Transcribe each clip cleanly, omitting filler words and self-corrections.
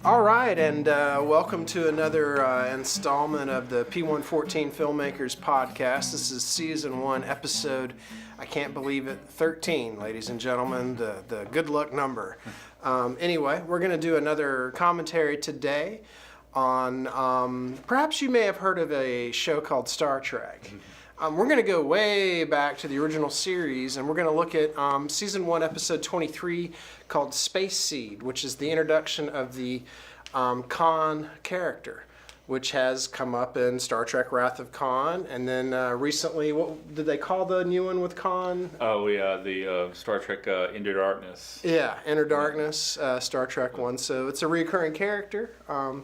All right, and welcome to another installment of the P114 Filmmakers podcast. This is season 1, episode, I can't believe it, 13, ladies and gentlemen, the good luck number. Anyway, we're going to do another commentary today on, perhaps you may have heard of a show called Star Trek. We're going to go way back to the original series, and we're going to look at Season 1, Episode 23, called Space Seed, which is the introduction of the Khan character, which has come up in Star Trek Wrath of Khan, and then recently, what did they call the new one with Khan? Oh, yeah, the Star Trek Into Darkness. Yeah, Enter Darkness, Star Trek one. So it's a recurring character,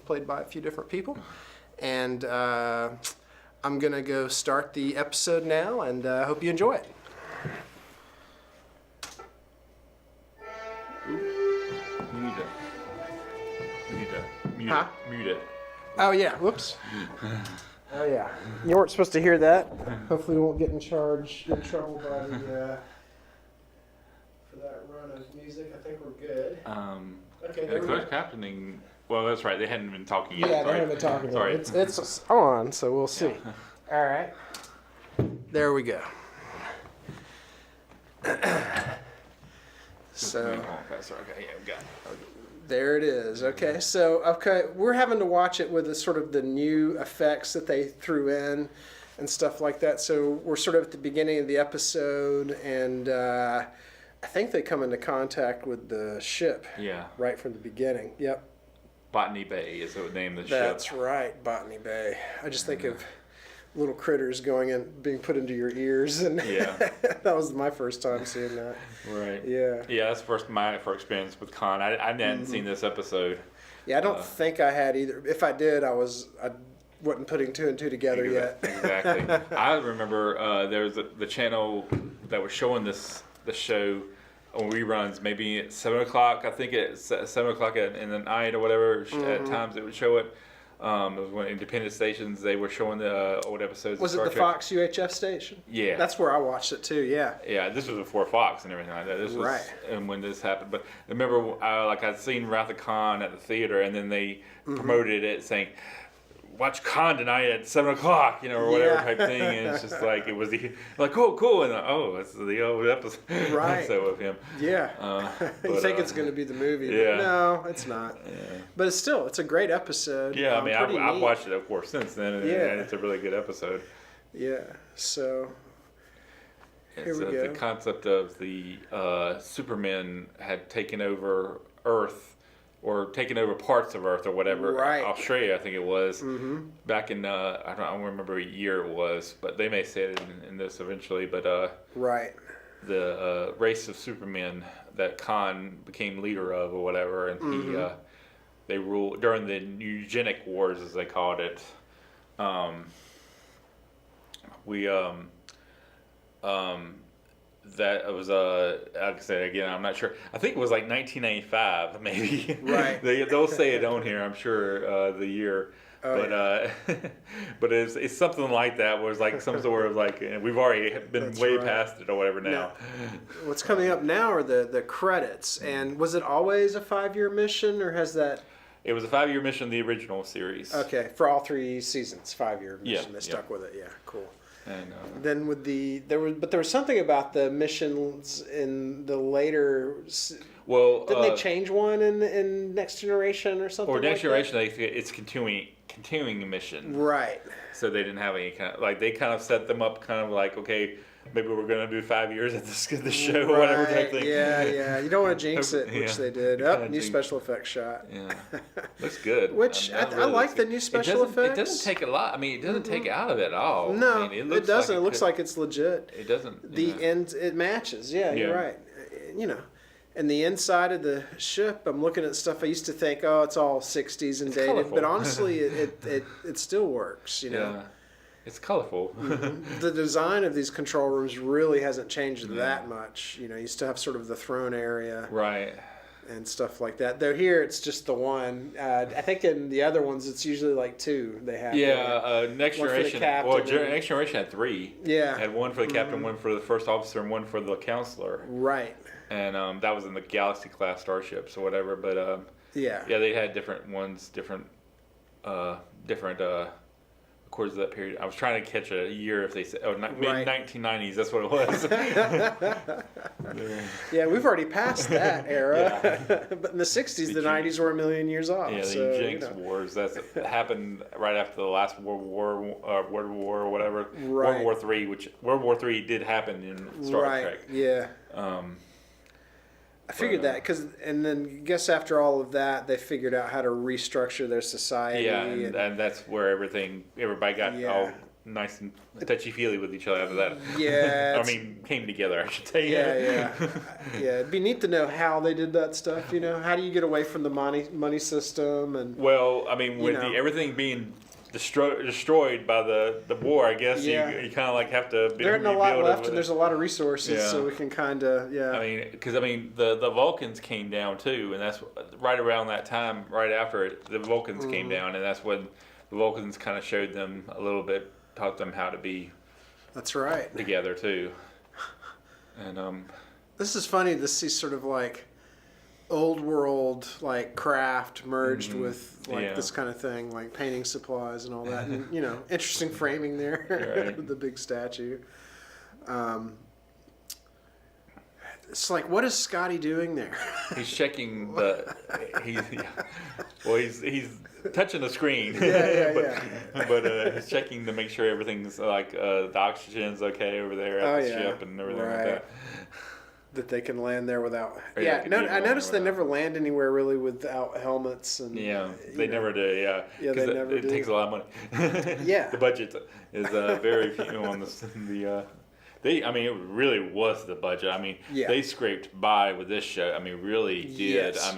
played by a few different people, and I'm going to go start the episode now, and I hope you enjoy it. Mute it. Oh, yeah. Whoops. Oh, yeah. You weren't supposed to hear that. Hopefully we won't get in trouble by the, for that run of music. I think we're good. Okay, there we go. Captaining... Well, that's right. They hadn't been talking yet. Yeah, they haven't been talking yet. Sorry. It's on, so we'll see. Yeah. All right. There we go. So, okay, yeah, we got it. there it is. Okay, so we're having to watch it with the sort of the new effects that they threw in and stuff like that. So we're sort of at the beginning of the episode, and I think they come into contact with the ship. Yeah. Right from the beginning. Yep. Botany Bay is the name of the That's ship. right, Botany Bay. I just think of little critters going in, being put into your ears, and Yeah. that was my first time seeing that. Right. Yeah. Yeah, that's my first experience with Khan. I hadn't seen this episode. Yeah, I don't think I had either. If I did, I wasn't putting two and two together yet. Exactly. I remember there was the channel that was showing the show on reruns, maybe at 7 o'clock. I think it's 7 o'clock in the night or whatever. At times it would show it. It was one independent stations. They were showing the old episodes. Was of it Star the Trek. Fox UHF station? Yeah. That's where I watched it too. Yeah. Yeah, this was before Fox and everything like that. This was Right. And when this happened. But I remember, I'd seen Wrath of Khan at the theater, and then they promoted it saying, "Watch Khan tonight at 7 o'clock," or whatever type thing. And it's just like it was cool, and it's the old episode. Right. So of him. Yeah. You think it's going to be the movie? Yeah. But no, it's not. Yeah. But it's a great episode. Yeah, I mean, pretty I've neat. watched it, of course, since then, and it's a really good episode. Yeah. So. Here we go. The concept of the Supermen had taken over Earth, or taken over parts of Earth or whatever. Right. Australia, I think it was. Back in, I don't remember what year it was, but they may say it in this eventually. But Right. the race of Supermen that Khan became leader of or whatever, and they ruled during the eugenic wars, as they called it. That was like I said again, I'm not sure. I think it was like 1995, maybe. Right. They'll say it on here, I'm sure, the year. But it's something like that, where it's like some sort of like, we've already been That's way right. past it or whatever now. What's coming up now are the credits. And was it always a 5-year mission, or has that? It was a 5-year mission, the original series. Okay, for all 3 seasons, 5-year mission. Yeah, They stuck with it. Yeah, cool. And Then with there was something about the missions in the later. well, Didn't they change one in Next Generation or something? or Next like Generation, it's continuing mission. that? Right. So they didn't have any kind of, like, they kind of set them up kind of like, okay, maybe we're going to do 5 years at the show or whatever type thing. Yeah. You don't want to jinx it, which Yeah. they did. You Oh, kinda new jinx- special effects shot. Yeah, looks good. Which I really like looks the good. new special effects. It doesn't take a lot. I mean, it doesn't take out of it at all. No, I mean, it doesn't. It looks like it's legit. It doesn't. The end, it matches. Yeah, you're right. And the inside of the ship, I'm looking at stuff. I used to think, it's all 60s and dated, colorful. but honestly, it still works. Yeah, it's colorful. The design of these control rooms really hasn't changed that much. You still have sort of the throne area, Right. and stuff like that. Though here, it's just the one. I think in the other ones, it's usually like 2. They have. Next one for the Generation. captain Well, and- Next Generation had 3. Yeah. Had one for the captain, one for the first officer, and one for the counselor. Right. And that was in the Galaxy class starships or whatever. But Yeah. Yeah, they had different ones, different quarters of that period. I was trying to catch a year if they said, mid 1990s. That's what it was. Yeah, we've already passed that era. Yeah. But in the 60s, the 90s were a million years off. Yeah, the so, Eugenics Wars. That happened right after the last World War or whatever. Right. World War III, which World War III did happen in Star Trek. Yeah. I figured that and then I guess after all of that, they figured out how to restructure their society. Yeah, and that's where everybody got all nice and touchy-feely with each other after that. Yeah. Came together, I should say. Yeah. It'd be neat to know how they did that stuff, How do you get away from the money system? And well, with everything being destroyed by the war, I guess you kind of like have to. There isn't a lot left, and there's a lot of resources, so we can kind of because the Vulcans came down too, and that's right around that time, right after it, the Vulcans came down, and that's when the Vulcans kind of showed them a little bit, taught them how to be. That's right. Together too, and this is funny to see sort of like old world like craft merged with this kind of thing, like painting supplies and all that, and interesting framing there with the big statue. It's like, what is Scotty doing there? He's checking he's touching the screen. But he's checking to make sure everything's like the oxygen's okay over there at the ship and everything like that. That they can land there without. I noticed they never land anywhere really without helmets and. Yeah, they never do. Yeah, they never do. It takes a lot of money. Yeah, the budget is very few on the. It really was the budget. They scraped by with this show. Really did. Yes.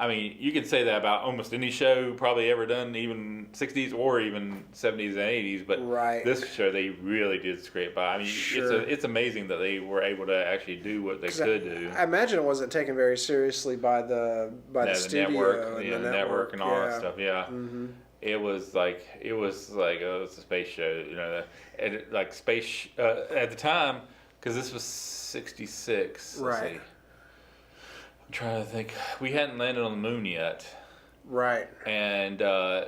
You can say that about almost any show probably ever done, even 60s or even 70s and 80s. But this show, they really did scrape by. It's amazing that they were able to actually do what they could do. I imagine it wasn't taken very seriously by the studio and the network and all that stuff. Yeah. Mm-hmm. It was like it's a space show, and like space at the time, because this was 66. Right. I'm trying to think. We hadn't landed on the moon yet. Right. And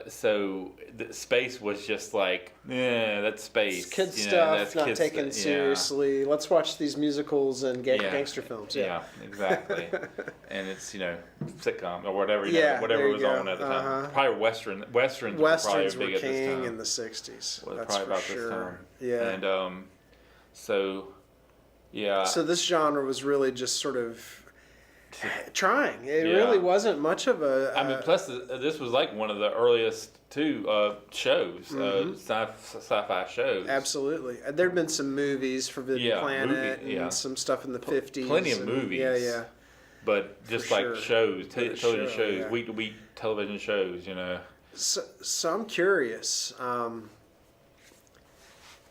so the space was just like, that's space. It's kid stuff, that's not taken seriously. Let's watch these musicals and gangster films. Yeah, exactly. And it's, sitcom or whatever, whatever was on at the time. Probably westerns were probably big at this time. In the 60s. Was that's probably about sure. this time. Yeah. And so this genre was really just sort of trying. It really wasn't much of a. Plus this was like one of the earliest shows, sci-fi shows. Absolutely, there'd been some movies, Forbidden Planet, and some stuff in the 50s. Plenty of movies. Yeah. But just shows, television shows, week-to-week television shows, So I'm curious.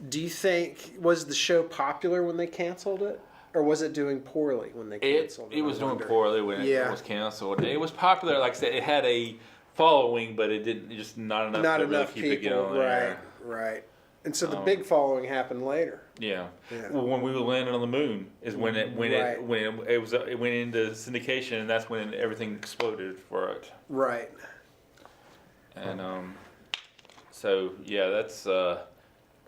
Do you think was the show popular when they canceled it? Or was it doing poorly when they canceled it? It was doing poorly when it was canceled. It was popular, like I said, it had a following, but it didn't, just not enough to really keep it going there. Right. And so the big following happened later. Yeah. Well, when we were landing on the moon is when it went into syndication, and that's when everything exploded for it. Right. And that's.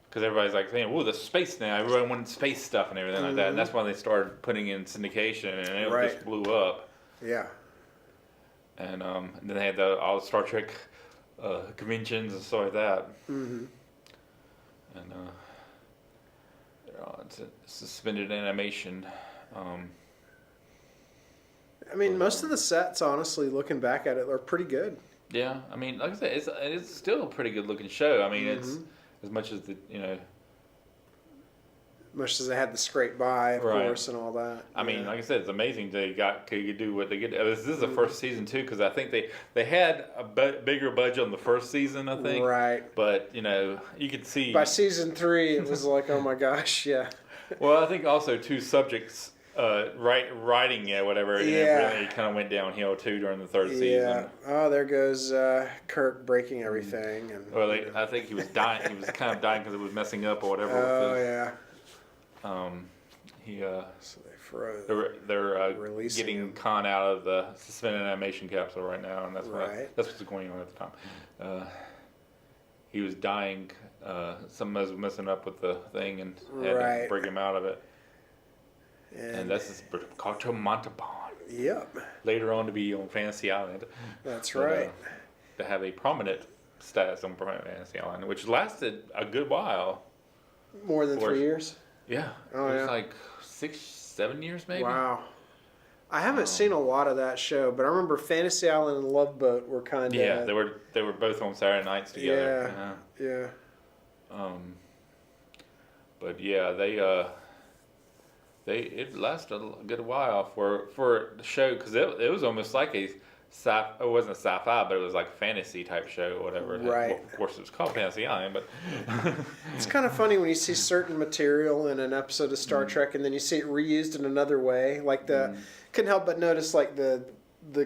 Because everybody's like saying, "Whoa, the space now!" Everybody wanted space stuff and everything like that, and that's why they started putting in syndication, and it just blew up. Yeah. And then they had all the Star Trek conventions and stuff like that. Mm-hmm. And it's suspended animation. Most of the sets, honestly, looking back at it, are pretty good. Yeah, like I said, it's still a pretty good looking show. It's. As much as much as they had the scrape by, of course, and all that. Like I said, it's amazing they could do what they did. This is the first season too, because I think they had a bigger budget on the first season, I think. Right. But you could see by season 3, it was like, oh my gosh, yeah. Well, I think also two subjects. Writing whatever, and it really kind of went downhill too during the third season. Yeah. Oh, there goes Kirk breaking everything. And I think he was dying. He was kind of dying because it was messing up or whatever. Oh yeah. So they They're releasing getting him. Khan out of the suspended animation capsule right now, and that's Right. that's what's going on at the time. He was dying. Something was messing up with the thing, and had Right. to bring him out of it. And that's Cacho Montalban. Yep. Later on to be on Fantasy Island. That's But, right. to have a prominent status on Fantasy Island, which lasted a good while. More than 3 years? Yeah. Oh, it was yeah. like 6, 7 years maybe. Wow. I haven't seen a lot of that show, but I remember Fantasy Island and Love Boat were kind of... Yeah, they were both on Saturday nights together. Yeah. But yeah, it lasted a good while for the show, because it was almost like it wasn't a sci-fi, but it was like a fantasy type show or whatever. Right. Well, of course, it was called Fantasy Island, but It's kind of funny when you see certain material in an episode of Star Trek and then you see it reused in another way. Like couldn't help but notice like the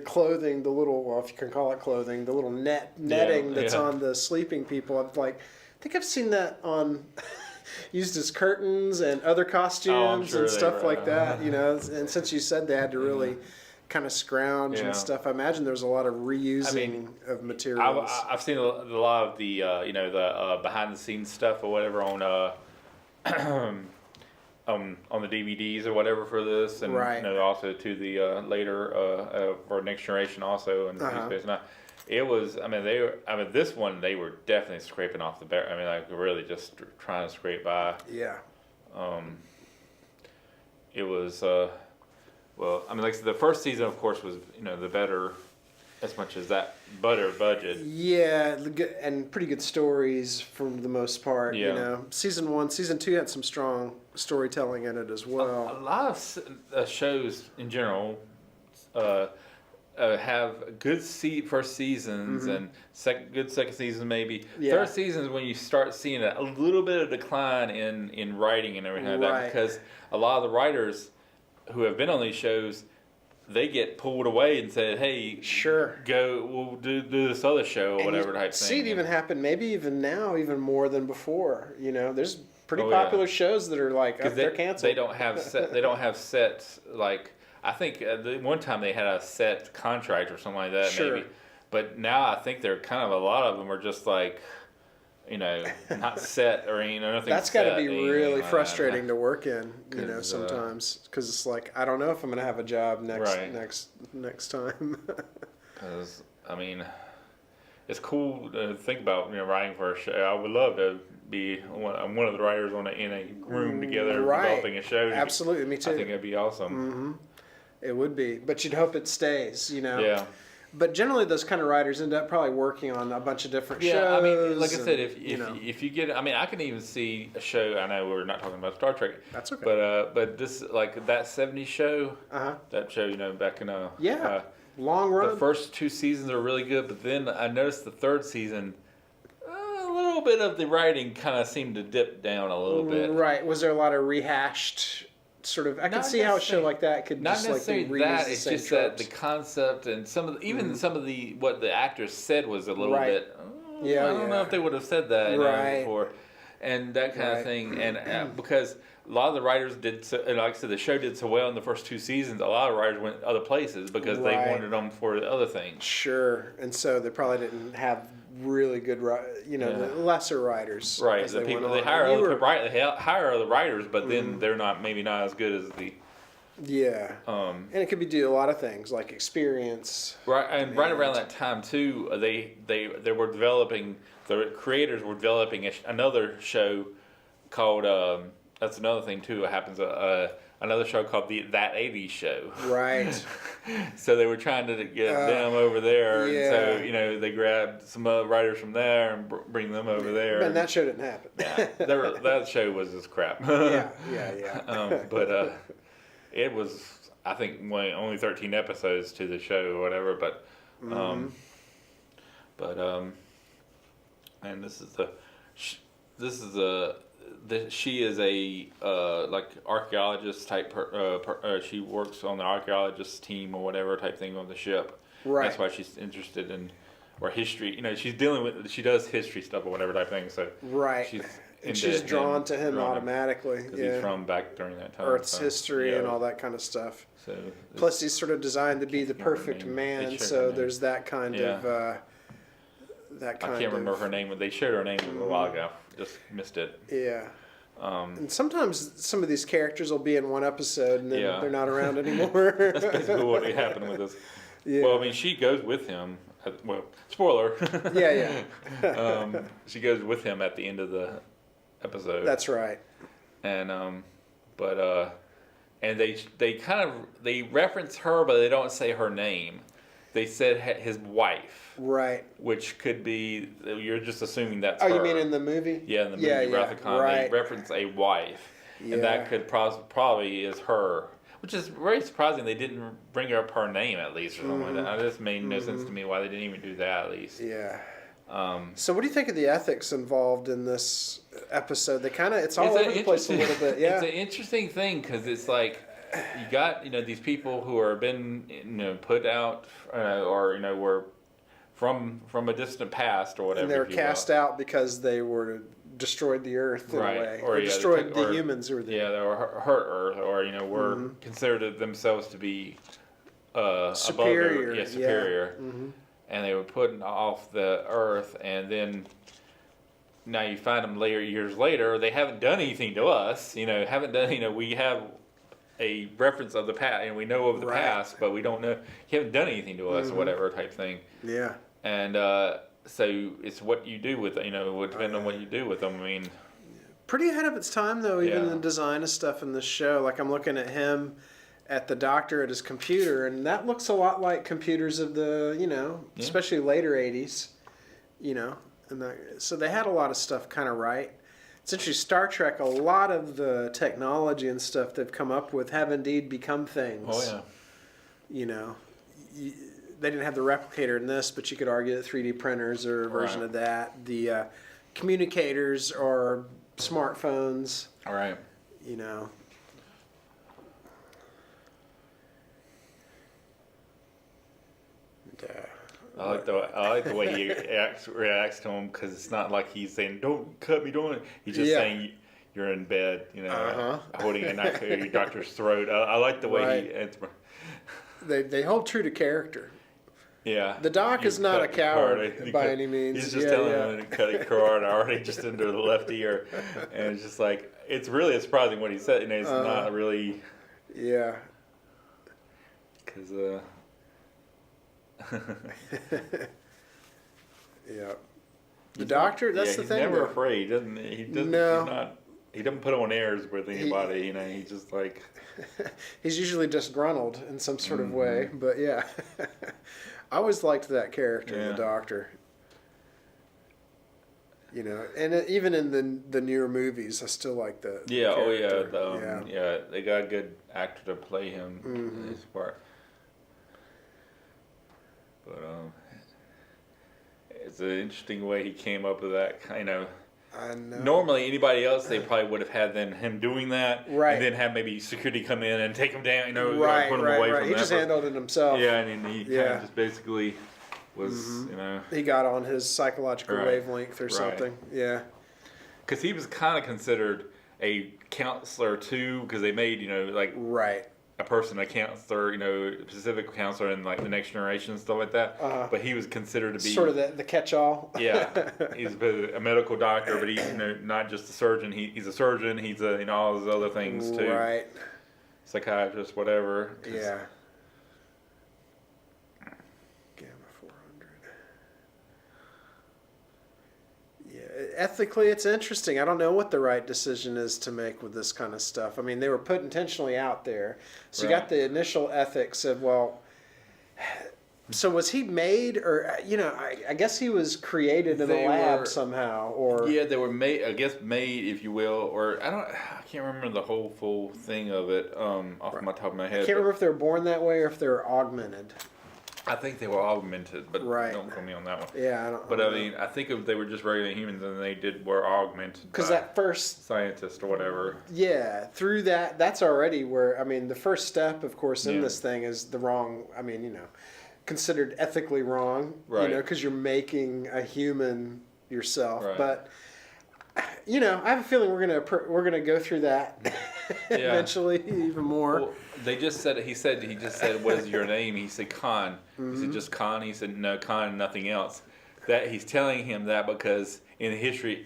clothing, the little, well, if you can call it clothing, the little netting that's on the sleeping people. I think I've seen that on used as curtains and other costumes and stuff like that. You know, and since you said they had to really kind of scrounge and stuff, I imagine there's a lot of reusing of materials. I've seen a lot of the the behind the scenes stuff or whatever on the DVDs or whatever for this, and also to the later for Next Generation also and Space Nine. It was, this one they were definitely scraping off the bar. Like really just trying to scrape by. Yeah. It was like the first season, of course, was the better, as much as that better budget. Yeah, and pretty good stories for the most part. Yeah. You know, season 1, season 2 had some strong storytelling in it as well. A lot of shows in general have good first seasons and good second seasons maybe. Yeah. Third season is when you start seeing a little bit of decline in writing and everything like that, because a lot of the writers who have been on these shows, they get pulled away and said, "Hey, go, we'll do this other show or whatever type thing." See it even happen, maybe even now, even more than before. You know, there's pretty popular shows that are like they're canceled. They don't have set. They don't have set like. I think one time they had a set contract or something like that, maybe. But now I think they're kind of, a lot of them are just like, not set or nothing. That's got to be really frustrating to work in, sometimes, because it's like, I don't know if I'm going to have a job next time. Because it's cool to think about writing for a show. I would love to be one of the writers in a room together developing a show. Absolutely, me too. I think it'd be awesome. Mm-hmm. It would be, but you'd hope it stays, Yeah. But generally, those kind of writers end up probably working on a bunch of different shows. Yeah, like I said, if you get, I can even see a show. I know we're not talking about Star Trek. That's okay. But this, like that '70s show, that show, back in long run. The first 2 seasons are really good, but then I noticed the third season, a little bit of the writing kind of seemed to dip down a little bit. Right? Was there a lot of rehashed? Sort of, I can see how a show like that could not just necessarily like that. It's just that the concept and some of the what the actors said was a little bit. I don't know if they would have said that before, and that kind of thing. And because a lot of the writers did, and like I said, the show did so well in the first 2 seasons. A lot of writers went other places because they wanted them for the other things. Sure, and so they probably didn't have really good, the lesser writers. Right, the people they hire other writers, but then they're maybe not as good as the. Yeah. And it could be due to a lot of things like experience. Right, and right around that time too, they were developing. The creators were developing another show called. That's another thing too. It happens. Another show called That '80s Show. Right. So they were trying to get them over there. Yeah. And so they grabbed some other writers from there and bring them over there. And that show didn't happen. That show was just crap. Yeah. But it was, I think, only 13 episodes to the show or whatever. But and she is a like archaeologist type. She works on the archaeologist team or whatever type thing on the ship. Right. That's why she's interested in or history. She's dealing with. She does history stuff or whatever type thing. So right. And she's drawn to him automatically. Because he's from back during that time. Earth's history and all that kind of stuff. So plus, he's sort of designed to be the perfect man, so there's that kind of... I can't remember her name, but they shared her name a while ago. Just missed it. Yeah. And sometimes some of these characters will be in one episode and then they're not around anymore. That's basically what happened with this. Yeah. Well, I mean, she goes with him. Well, spoiler. Yeah. She goes with him at the end of the episode. That's right. And and they reference her, but they don't say her name. They said his wife. Right. Which could be, you're just assuming that's her. Oh, you mean in the movie? Yeah, in the movie Wrath of Khan, they reference a wife. Yeah. And that could probably is her. Which is very surprising they didn't bring up her name at least or something like that. It just made no sense to me why they didn't even do that at least. Yeah. So what do you think of the ethics involved in this episode? It's all over the place a little bit. Yeah. It's an interesting thing because it's like you got these people who are been put out or were from a distant past or whatever. And they were cast out because they were destroyed the earth in a way, or destroyed the humans who were there. Yeah, they were hurt Earth, or were considered themselves to be superior. Above superior. And they were put off the Earth, and then now you find them years later. They haven't done anything to us. We have a reference of the past, and we know of the past, but we don't know. You haven't done anything to us, or whatever type thing. Yeah. And so it's what you do with it. It would depend on what you do with them. I mean, pretty ahead of its time though. Even the design of stuff in this show. Like I'm looking at him at the doctor at his computer, and that looks a lot like computers of the especially later 80s. So they had a lot of stuff kind of right. It's interesting, Star Trek, a lot of the technology and stuff they've come up with have indeed become things. Oh, yeah. They didn't have the replicator in this, but you could argue that 3D printers are a version of that. The communicators are smartphones. All right. I like the way he reacts to him, because it's not like he's saying, "Don't cut me," he's just saying, "You're in bed," holding a knife to your doctor's throat. I like the way They hold true to character. Yeah. The doc is not a coward by any means. He's just telling him to cut a cord already just into the left ear, and it's just like it's really surprising what he said. It's not really. Yeah. Because. Yeah. The doctor, that's the thing. He's never afraid. He doesn't put on airs with anybody, he's just like he's usually disgruntled in some sort of way, but yeah. I always liked that character, the doctor. And even in the newer movies, I still like the character. They got a good actor to play him in his part. But it's an interesting way he came up with that kind of. I know. Normally, anybody else, they probably would have had him doing that, and then have maybe security come in and take him down, put him away from that. He just handled it himself. Yeah, and he kind of just basically was, He got on his psychological wavelength or something. Yeah. Because he was kind of considered a counselor too, because they made a person, a counselor, a specific counselor in like the Next Generation and stuff like that. But he was considered to be sort of the catch-all. Yeah, he's a medical doctor, but he's not just a surgeon. He's a surgeon. He's all those other things too. Right. Psychiatrist, whatever. Yeah. Gamma 400. Yeah, ethically, it's interesting. I don't know what the right decision is to make with this kind of stuff. I mean, they were put intentionally out there. So you got the initial ethics of, so was he made, or, I guess he was created in a lab somehow, or... Yeah, they were made, if you will, or I can't remember the whole full thing of it off my top of my head. I can't remember if they were born that way or if they were augmented. I think they were augmented, but don't quote me on that one. Yeah, I don't. But I mean, I think if they were just regular humans, and were augmented. Because that first scientist or whatever. Yeah, through that's already where the first step, of course, in this thing is the wrong. I mean, considered ethically wrong. Right. Because you're making a human yourself. Right. But You know, I have a feeling we're gonna go through that eventually, even more. Well, they just said he just said, "What is your name?" He said Khan. He said, "Just Khan." He said, "No, Khan, nothing else." That he's telling him that because in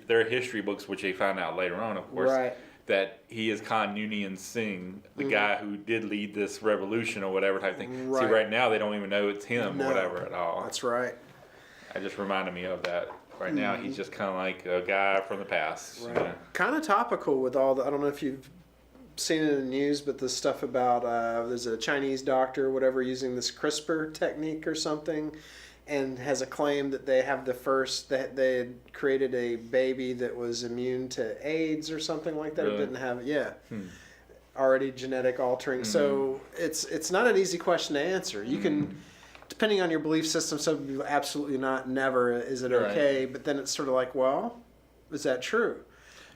their history books, which they found out later on, of course, Right. that he is Khan Noonien Singh, the guy who did lead this revolution or whatever type thing. Right. See, right now they don't even know it's him or whatever at all. That's right. It just reminded me of that. Right now, he's just kind of like a guy from the past. Right. You know? Kind of topical with all the. I don't know if you've seen it in the news, but the stuff about there's a Chinese doctor, or whatever, using this CRISPR technique or something, and has a claim that they have that they had created a baby that was immune to AIDS or something like that. Really? It didn't have already genetic altering. So it's not an easy question to answer. You can. Depending on your belief system, some people absolutely not, never is it okay. Right. But then it's sort of like, well, is that true?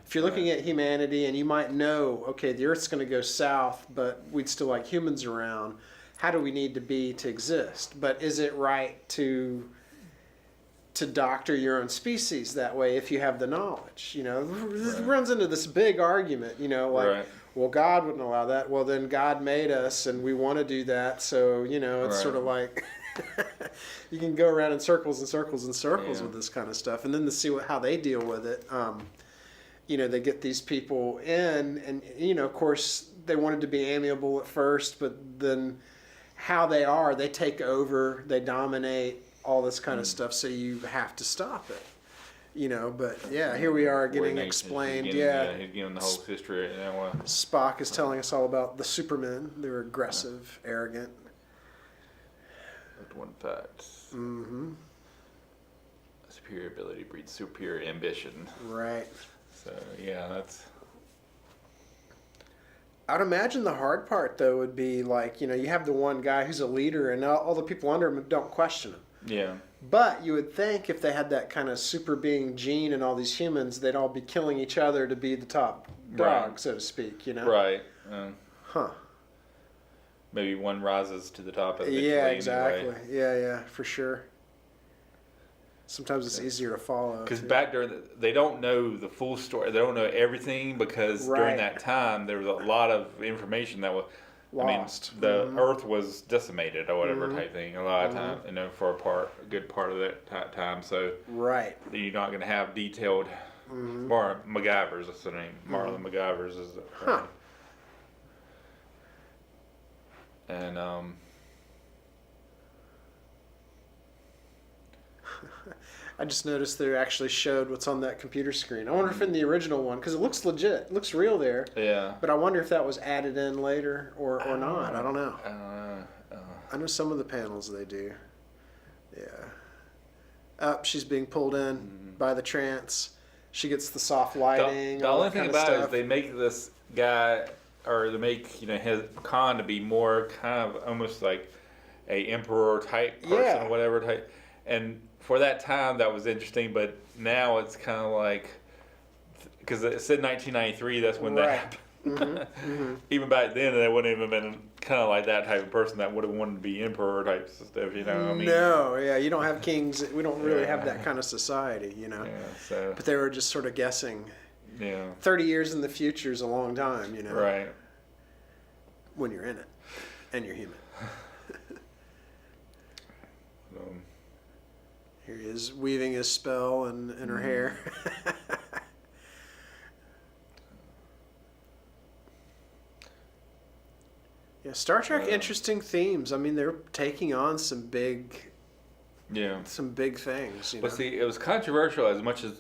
If you're looking at humanity and you might know, okay, the Earth's going to go south, but we'd still like humans around. How do we need to be to exist? But is it right to doctor your own species that way if you have the knowledge? You know, it runs into this big argument, you know, like, well, God wouldn't allow that. Well, then God made us and we want to do that. So, you know, it's sort of like... you can go around in circles and circles and circles with this kind of stuff, and then to see how they deal with it. You know, they get these people in, and you know, of course, they wanted to be amiable at first, but then how they take over, they dominate, all this kind of stuff. So you have to stop it. You know, but yeah, here we are getting explained. He's giving the whole history. You know, Spock is telling us all about the Supermen. They're aggressive, arrogant. One fact. Superior ability breeds superior ambition. Right. So yeah, that's. I'd imagine the hard part though would be like, you know, you have the one guy who's a leader and all the people under him don't question him. Yeah. But you would think if they had that kind of super being gene and all these humans, they'd all be killing each other to be the top dog, so to speak. You know. Right. Maybe one rises to the top eventually. Yeah, exactly. Anyway. Yeah, for sure. Sometimes it's easier to follow. Because back during, they don't know the full story. They don't know everything because during that time there was a lot of information that was lost. I mean, the Earth was decimated or whatever type thing. A lot of time, you know, for a good part of that time. So you're not going to have detailed. MacGyver's is the name. Marlon MacGyver's is. And I just noticed they actually showed what's on that computer screen. I wonder if in the original one, because it looks legit, it looks real there. Yeah. But I wonder if that was added in later or not. I don't know. I know some of the panels they do. Yeah. She's being pulled in by the trance. She gets the soft lighting. The only thing about it is they make this guy. Or they make, you know, his Khan to be more kind of almost like a emperor type person or whatever type. And for that time, that was interesting. But now it's kind of like, because it said 1993, that's when that happened. Even back then, they wouldn't even been kind of like that type of person that would have wanted to be emperor type stuff. You know, I mean, no, you don't have kings. We don't really have that kind of society. You know. Yeah. So. But they were just sort of guessing. Yeah. 30 years in the future is a long time, you know. Right. When you're in it, and you're human. Here he is weaving his spell in her hair. Yeah, Star Trek, interesting themes. I mean, they're taking on some big things. You know? See, it was controversial as much as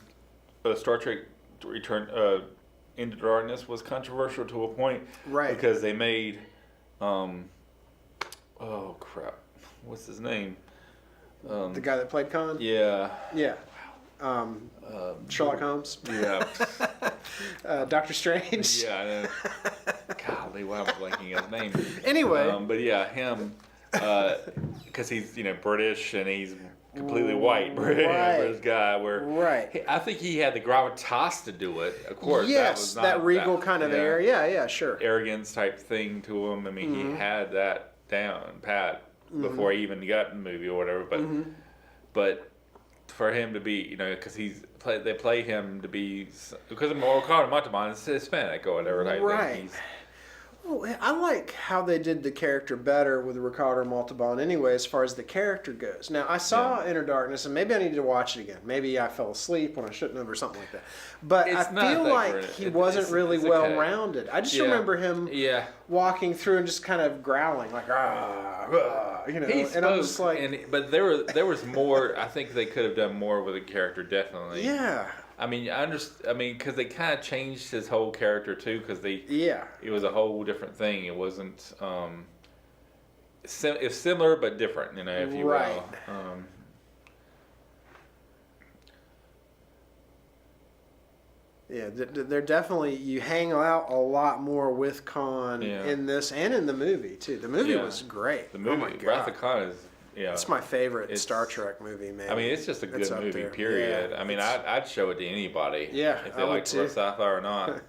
Star Trek Return Into Darkness was controversial to a point, because they made, oh crap, what's his name? The guy that played Khan? Yeah. Sherlock Holmes? Yeah. Doctor Strange? Yeah, I know. Golly, why am I blanking his name? Anyway. But yeah, him, because he's, you know, British and he's completely white British guy. I think he had the gravitas to do it. Of course, yes, that regal kind of air. Yeah, sure. Arrogance type thing to him. I mean, he had that down pat before he even got in the movie or whatever. But for him to be, because they play him to be, because of Ricardo Montalban is Hispanic or whatever. Right. Well, I like how they did the character better with Ricardo Montalban anyway, as far as the character goes. Now, I saw Inner Darkness, and maybe I need to watch it again. Maybe I fell asleep when I shouldn't have or something like that. But I feel like he wasn't really well-rounded. I just remember him walking through and just kind of growling, like, He spoke, and I'm just like... but there was more, I think they could have done more with the character, definitely. Yeah. I mean, because they kind of changed his whole character too, because it was a whole different thing. It wasn't, it's similar but different, if you will. Yeah, they're definitely, you hang out a lot more with Khan in this and in the movie too. The movie was great. The movie, Wrath of Khan is. Yeah, it's my favorite Star Trek movie, man. I mean, it's just a good movie, period. Yeah, I mean, I'd show it to anybody. Yeah, if they like sci-fi or not.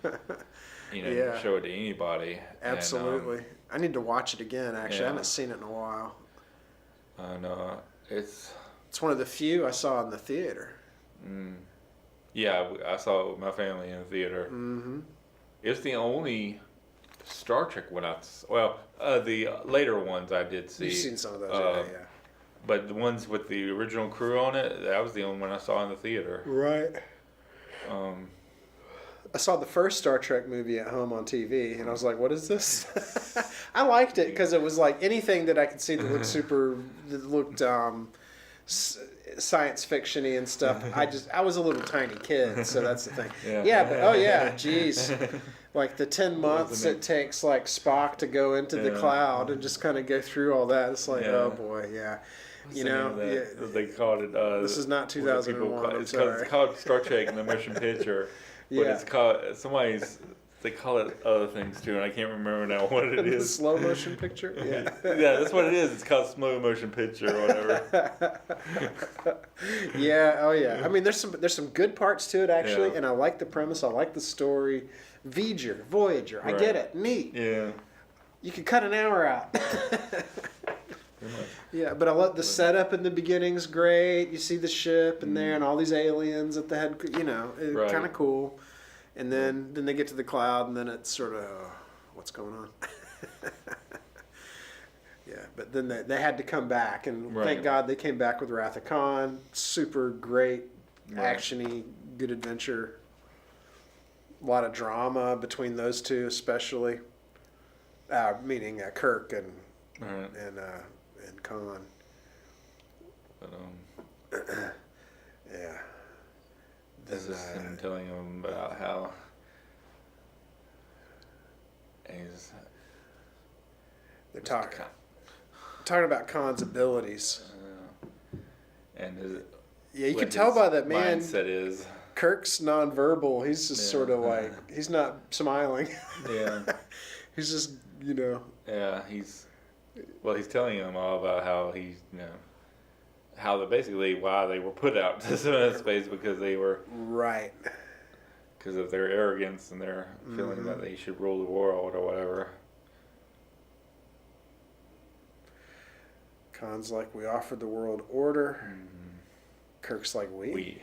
Show it to anybody. Absolutely. And, I need to watch it again. Actually, I haven't seen it in a while. I know it's one of the few I saw in the theater. Yeah, I saw it with my family in the theater. Mm-hmm. It's the only Star Trek one the later ones I did see. You've seen some of those, yeah. But the ones with the original crew on it, that was the only one I saw in the theater. Right. I saw the first Star Trek movie at home on TV, and I was like, what is this? I liked it because it was like anything that I could see that looked science fiction-y and stuff. I was a little tiny kid, so that's the thing. But geez. Like the 10 months it takes like Spock to go into the cloud and just kind of go through all that. It's like, oh boy, they called it. This is not 2001. It's called Star Trek in the Motion Picture, but it's called they call it other things too, and I can't remember now what it is. Slow motion picture. Yeah, that's what it is. It's called slow motion picture or whatever. Yeah. Oh yeah. I mean, there's some good parts to it actually, and I like the premise. I like the story. Voyager. I get it. Neat. Yeah. You could cut an hour out. Yeah, but I love the setup in the beginning's great. You see the ship in there and all these aliens at the head. Kind of cool. And then they get to the cloud, and then it's sort of what's going on. Yeah, but then they had to come back, and thank God they came back with Wrath of Khan. Super great, actiony, good adventure. A lot of drama between those two, especially. Meaning Kirk and Khan. But yeah. This is him telling him about how they're talking about Khan's abilities. And you can tell by that man. Mindset is Kirk's nonverbal. He's just sort of like he's not smiling. Yeah. He's just Yeah, he's telling him all about how he's basically why they were put out to space because they were because of their arrogance and their feeling that they should rule the world or whatever. Khan's like, we offered the world order. Kirk's like, we.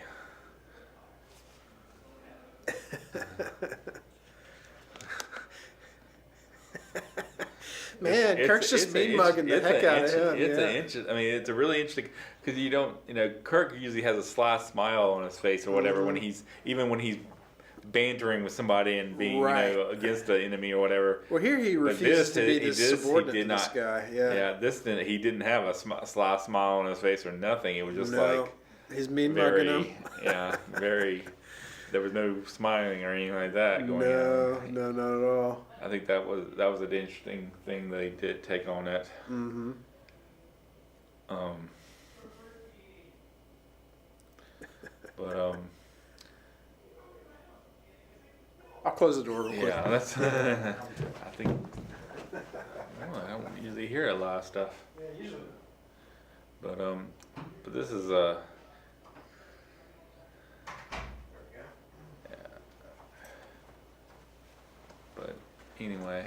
Man, Kirk's just mean mugging the heck out of him. It's a really interesting because you don't, Kirk usually has a sly smile on his face or whatever when he's bantering with somebody and being against the enemy or whatever. Well, here he refused to be this subordinate to this guy. Yeah, he didn't have a sly smile on his face or nothing. It was just he's mean mugging him. Yeah, very. There was no smiling or anything like that going on. No, not at all. I think that was an interesting thing they did take on it. Mm-hmm. I'll close the door real quick. Yeah, that's. I think. I don't usually hear a lot of stuff. Yeah, usually. But this is But anyway,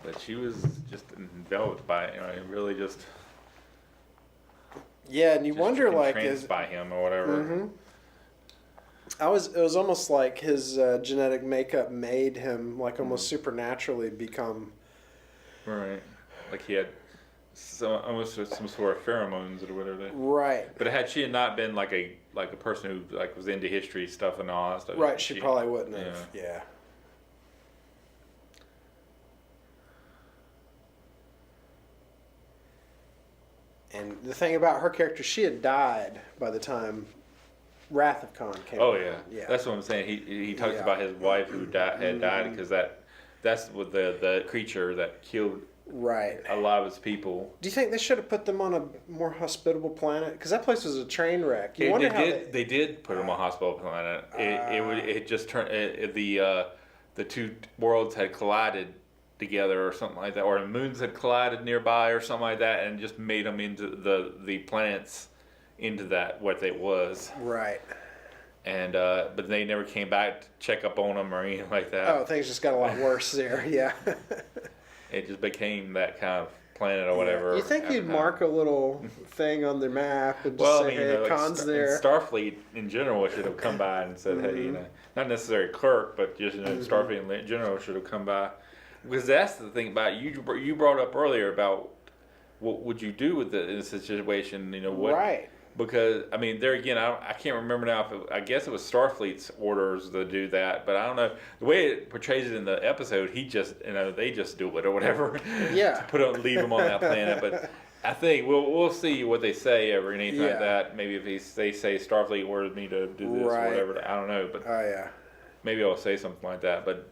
but she was just enveloped by it. Really just Yeah, and you just wonder, like, entranced by him or whatever. Mm-hmm. It was almost like his genetic makeup made him like almost supernaturally become. Right. Like he had almost some sort of pheromones or whatever. Right. But had she not been like a person who like was into history stuff and all that stuff. Right. She probably wouldn't have. Yeah. And the thing about her character, she had died by the time Wrath of Khan came out. Yeah. That's what I'm saying. He talks about his wife who had died because that's what the creature that killed a lot of his people. Do you think they should have put them on a more hospitable planet? Because that place was a train wreck. They did put them on a hospitable planet. It just turned the two worlds had collided together or something like that, or the moons had collided nearby or something like that, and just made them into the planets into that what it was. Right. And but they never came back to check up on them or anything like that. Oh, things just got a lot worse there. Yeah. It just became that kind of planet or whatever. You think you'd mark a little thing on their map and just say, "Hey, Khan's there." Starfleet in general should have come by and said, "Hey, not necessarily Kirk, but just Starfleet in general should have come by." Because that's the thing about you brought up earlier about what would you do with in a situation, what? Right. Because I mean, there again, I can't remember now. I guess it was Starfleet's orders to do that, but I don't know the way it portrays it in the episode. He just, they just do it or whatever. Yeah. To leave him on that planet, but I think we'll see what they say or anything like that. Maybe if they say Starfleet ordered me to do this or whatever, I don't know. But maybe I'll say something like that. But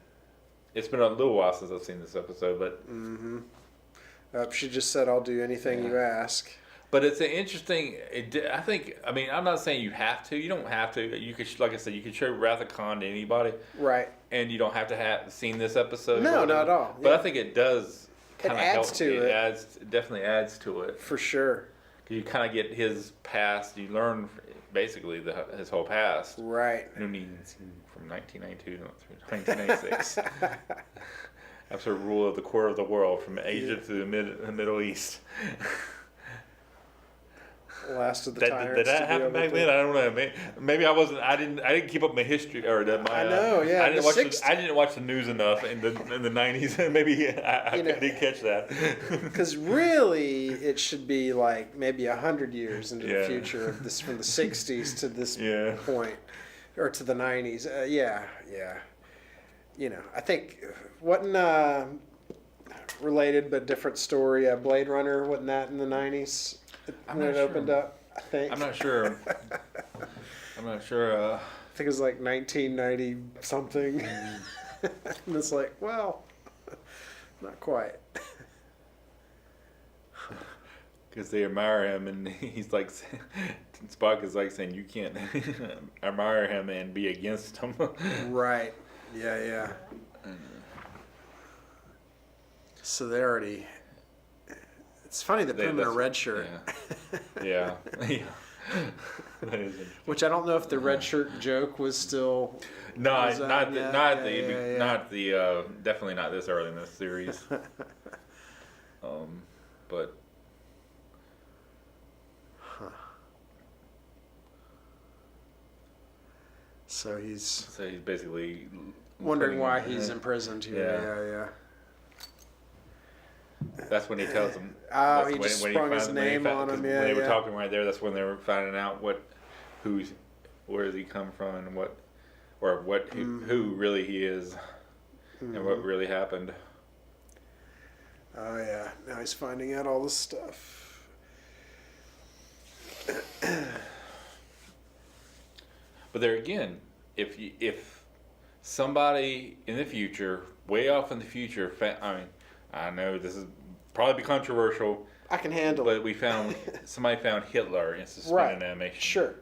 it's been a little while since I've seen this episode. But she just said, "I'll do anything you ask." But it's an interesting. I think. I mean, I'm not saying you have to. You don't have to. You could, like I said, you could show Wrath of Khan to anybody, right? And you don't have to have seen this episode. No, not at all. But I think it does. It adds to it. It definitely adds to it for sure. You kind of get his past. You learn basically his whole past. Right. From 1992 through 1996. After rule of the quarter of the world, from Asia to the Middle East. Last of the tyrants. Did that happen back then? I don't know. Maybe I wasn't. I didn't keep up my history or I know. Yeah. I didn't watch the news enough in the 90s. Maybe I didn't catch that. Because really, it should be like maybe 100 years into the future of this, from the 60s to this point, or to the 90s. Yeah. I think wasn't related but different story. Blade Runner, wasn't that in the 90s? When it opened up, I think. I'm not sure. I think it was like 1990 something. And it's like, well, not quite. Because they admire him, and he's like, Spock is like saying, you can't admire him and be against him. Right. Yeah. So they already. It's funny they put him in a red shirt. Yeah. Which I don't know if the red shirt joke was still. Definitely not this early in this series. But. So he's basically wondering why he's imprisoned here. Yeah. That's when he tells them. Oh, he just sprung his name on him. Yeah, when they were talking right there, that's when they were finding out where does he come from, and who really he is, and what really happened. Oh yeah, now he's finding out all this stuff. But there again, if somebody in the future, way off in the future, I know this is probably be controversial. I can handle it. But somebody found Hitler in suspended animation. Sure.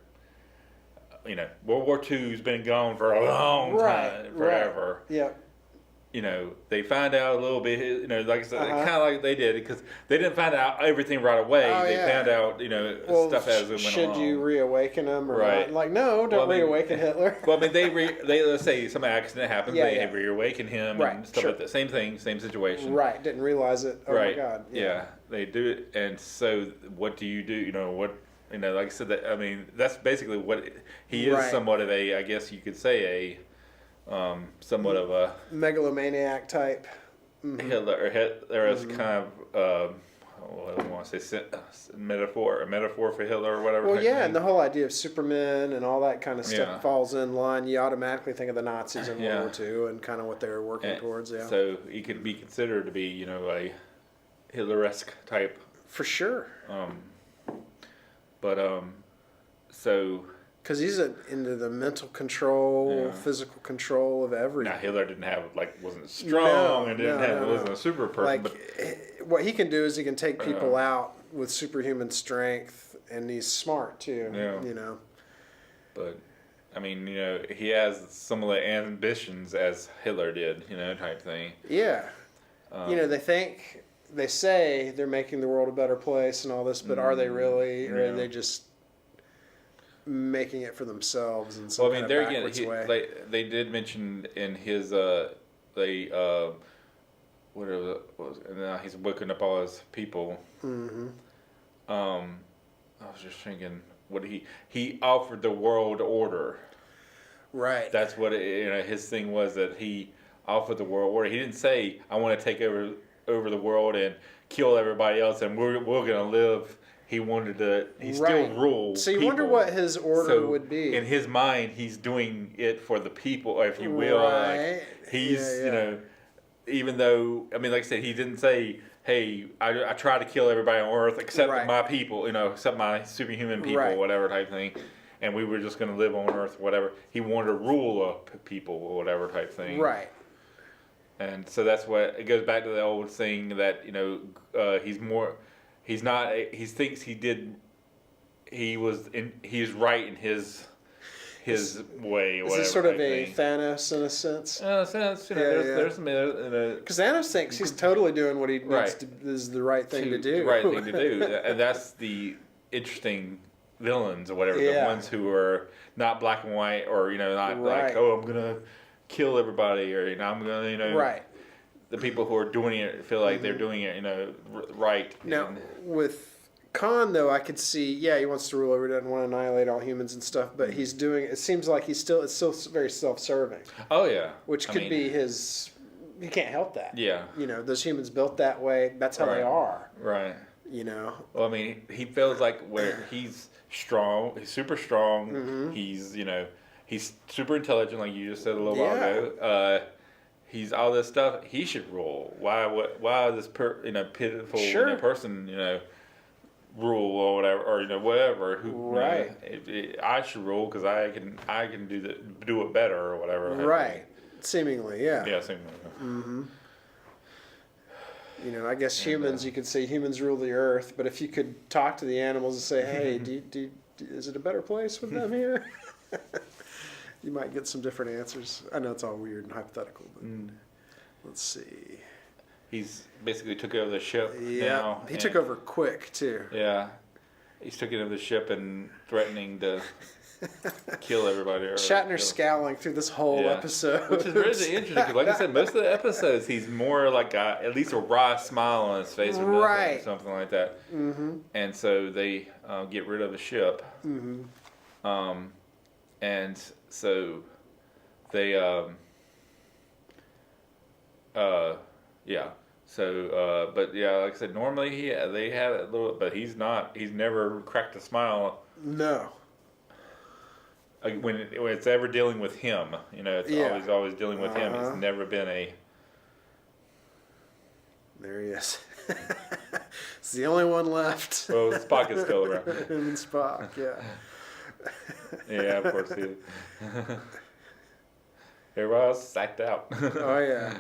World War II's been gone for a long time, forever. Right. Yeah. They find out a little bit, like I said, kind of like they did, because they didn't find out everything right away. They found out, stuff as it went along. Should you reawaken him or not? Like, no, don't reawaken Hitler. Well, I mean, they let's say some accident happens, they reawaken him and stuff like that. Same thing, same situation. Right, didn't realize it. Oh my God. Yeah, they do it. And so what do you do? like I said, that I mean, that's basically what he is. Right. Somewhat of a, I guess you could say somewhat of a megalomaniac type. Hitler. Or Hitler is kind of what do I want to say? A metaphor for Hitler or whatever. Well, yeah, and the whole idea of Superman and all that kind of stuff falls in line. You automatically think of the Nazis in World War II and kind of what they were working towards. Yeah. So he could be considered to be, a Hitler-esque type. For sure. So. Because he's into the mental control, physical control of everything. Now Hitler wasn't strong wasn't a super person. What he can do is he can take people out with superhuman strength, and he's smart too. Yeah. But I mean, he has some of the ambitions as Hitler did, type thing. Yeah. They say they're making the world a better place and all this, but are they really, or are they just making it for themselves in some kind of backwards way? They did mention in his whatever it was, and now he's waking up all his people. I was just thinking, what he offered the world order. Right. That's what his thing was, that he offered the world order. He didn't say, I want to take over the world and kill everybody else, and we're gonna live. He wanted to. He still rule. So you people. wonder what his order would be. In his mind, he's doing it for the people, if you will. Right. He's even though, I mean, like I said, he didn't say, hey, I try to kill everybody on Earth except my people, except my superhuman people, whatever type thing, and we were just going to live on Earth, whatever. He wanted to rule people or whatever type thing. Right. And so that's what, it goes back to the old thing that, he thinks he's right in his way. Is this sort of a Thanos in a sense? In a sense, there's because Thanos thinks he's totally doing what he needs to, is the right thing to do. The right thing to do, and that's the interesting villains or whatever, the ones who are not black and white, or not like, oh, I'm gonna kill everybody, or I'm gonna the people who are doing it feel like they're doing it right. Now with Khan, though, I could see, he wants to rule over, he doesn't want to annihilate all humans and stuff, but he's doing, it seems like it's still very self-serving. Oh, yeah. Which could be his, he can't help that. Yeah. Those humans built that way, that's how they are. Right. Well, I mean, he feels like where he's strong, he's super strong, he's, he's super intelligent, like you just said a little while ago. He's all this stuff, he should rule. Why this pitiful person, rule or whatever, or whatever. I should rule because I can do it better or whatever. Right. Seemingly, yeah. Yeah, seemingly. I guess humans, you could say humans rule the earth, but if you could talk to the animals and say, hey, is it a better place with them here? You might get some different answers. I know it's all weird and hypothetical, but let's see. He's basically took over the ship now. He took over quick, too. Yeah. He's taking over the ship and threatening to kill everybody. Shatner's scowling through this whole episode. Which is really interesting, because like I said, most of the episodes, he's more like at least a wry smile on his face or something like that. And so they get rid of the ship. And so they... but like I said, normally they have a little, but he's never cracked a smile. No. When it's ever dealing with him, it's always dealing with him. It's never been a. There he is. It's the only one left. Well, Spock is still around. Him and Spock, yeah. Yeah, of course he is. Everybody else sacked out. Oh yeah.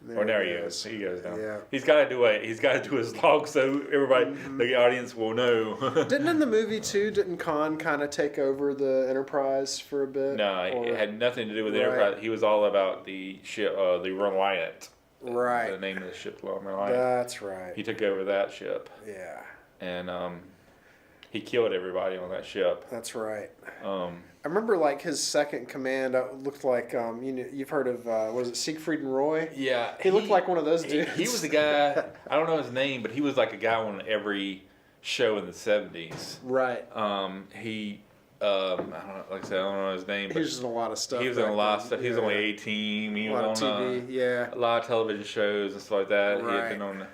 There he is. He goes down. Yeah. He's got to do his log so everybody, the audience, will know. Didn't in the movie too? Didn't Khan kind of take over the Enterprise for a bit? No, it had nothing to do with the Enterprise. He was all about the ship, the Reliant. Right. The name of the ship, Reliant. That's right. He took over that ship. Yeah. And he killed everybody on that ship. That's right. I remember his second command looked like you've heard of was it Siegfried and Roy? Yeah, he looked like one of those dudes. He was the guy. I don't know his name, but he was like a guy on every show in the 70s. Right. He, I don't know, like I said, I don't know his name. He was in a lot of stuff. He was in a lot of then. stuff. He was only 18. He A lot was of on TV, yeah. a lot of television shows and stuff like that. Right. He had been on.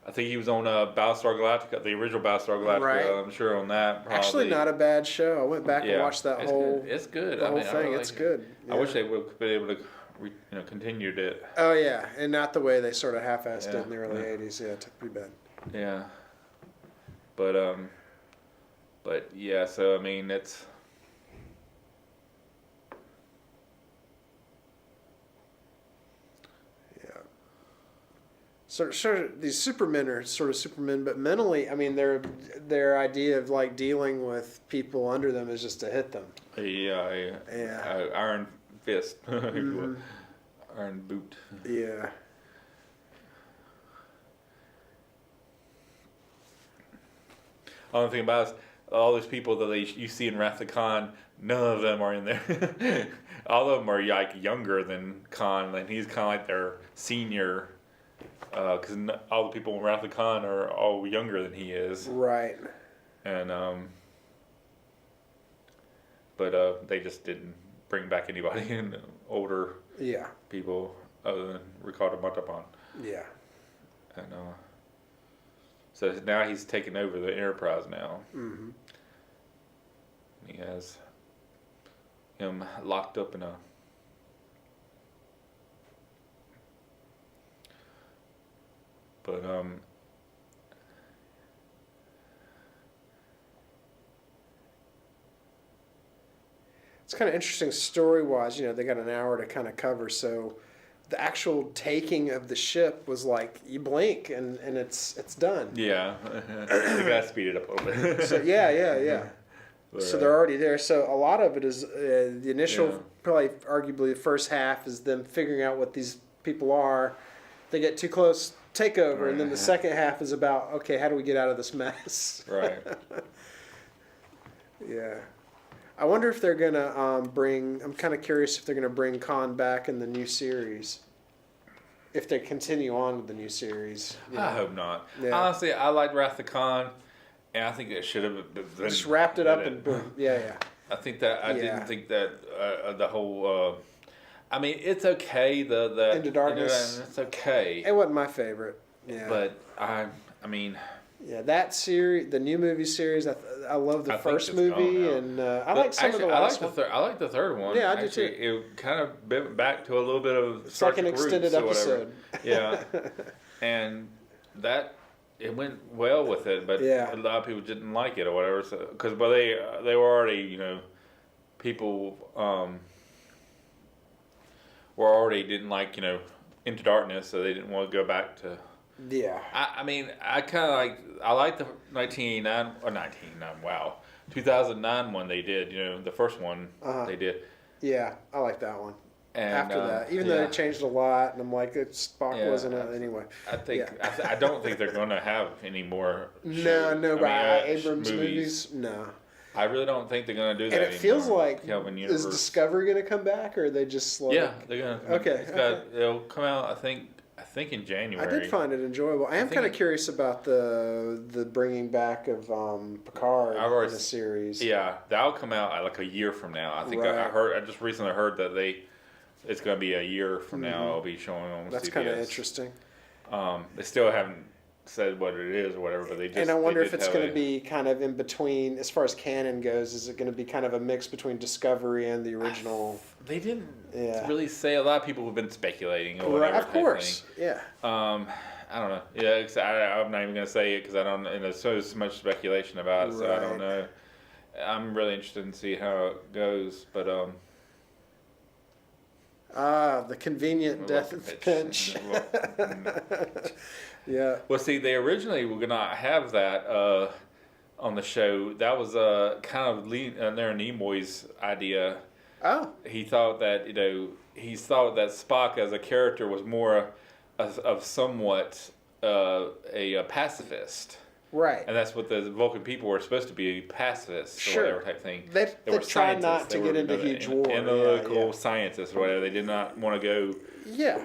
I think he was on Battlestar Galactica, the original Battlestar Galactica. Right. I'm sure on that. Probably. Actually, not a bad show. I went back and watched that whole. It's good. The whole I thing. like It's it. good. Yeah. I wish they would have been able to, continued it. Oh yeah, and not the way they sort of half-assed it Yeah. in the early '80s. Yeah, it took pretty bad. Yeah. But yeah. So I mean, it's. Sort of, these Supermen are sort of Supermen, but mentally, I mean, their idea of like dealing with people under them is just to hit them. Yeah. Iron fist. Mm-hmm. Iron boot. Yeah. Only thing about it is all those people that you see in Wrath of Khan, none of them are in there. All of them are like younger than Khan, and he's kind of like their senior. Because all the people in Wrath of Khan are all younger than he is. Right. And but they just didn't bring back anybody in older. Yeah. People other than Ricardo Montalban. Yeah. And so now he's taken over the Enterprise now. Mm-hmm. He has him locked up in a. But it's kind of interesting story-wise. You know, they got an hour to kind of cover, so the actual taking of the ship was like you blink and it's done. yeah, they gotta speed it up a little bit. So yeah. But, So they're already there. So a lot of it is the initial, Yeah. probably arguably the first half is them figuring out what these people are. They get too close, take over, and then the second half is about, okay, how do we get out of this mess? Right. Yeah. I wonder if they're going to I'm kind of curious if they're going to bring Khan back in the new series. If they continue on with the new series. I hope not. Yeah. Honestly, I like Wrath of Khan, and I think it should have been. Just wrapped it up and boom. Yeah. I think that I Yeah. didn't think that the whole. I mean, it's okay. The Into Darkness. It's okay. It wasn't my favorite. Yeah. But I mean. Yeah, that series, the new movie series, I love the I think first it's gone movie, now. and I like some Actually, of the last one. I like the third one. Yeah, I do Actually, too. It kind of went back to a little bit of It's Star like an Trek extended roots or whatever. episode. Yeah, and that it went well with it, but Yeah. a lot of people didn't like it or whatever. So because they were already people were already didn't like Into Darkness, so they didn't want to go back to. Yeah. I mean, I kind of I like the 2009 one they did, the first one they did. Yeah, I like that one. And, After that, even though they changed a lot, and I'm like, Spock Yeah, wasn't it anyway. I think, Yeah. I don't think they're going to have any more No, shows. by Abrams movies, no. I really don't think they're going to do that And it anymore. feels like, Kelvin is Universe. Discovery going to come back, or are they just like... Yeah, they're going to. Okay, It'll come out, I think in January. I did find it enjoyable. I am think kind of curious about the bringing back of Picard I've already in the series. Yeah, that'll come out like a year from now. I think Right. I just recently heard that it's going to be a year from now. It'll be showing on That's CBS. kind of interesting. They still haven't said what it is or whatever, but they just. And I wonder they if did it's have going to be kind of in between, as far as canon goes, is it going to be kind of a mix between Discovery and the original? They didn't Yeah. really say. A lot of people have been speculating or Right, whatever. of course, yeah. I don't know. Yeah, I'm not even going to say it because I don't. And there's so much speculation about it, so I don't Right. know. I'm really interested in see how it goes, but the convenient death pinch. Yeah. Well, see, they originally were gonna have that on the show. That was kind of Leonard Nimoy's idea. Oh. He thought that he thought that Spock as a character was more of somewhat a pacifist. Right. And that's what the Vulcan people were supposed to be, pacifists Sure. or whatever type thing. They were try not scientists. to They get were into huge war. analytical Yeah. scientists or whatever. They did not want to go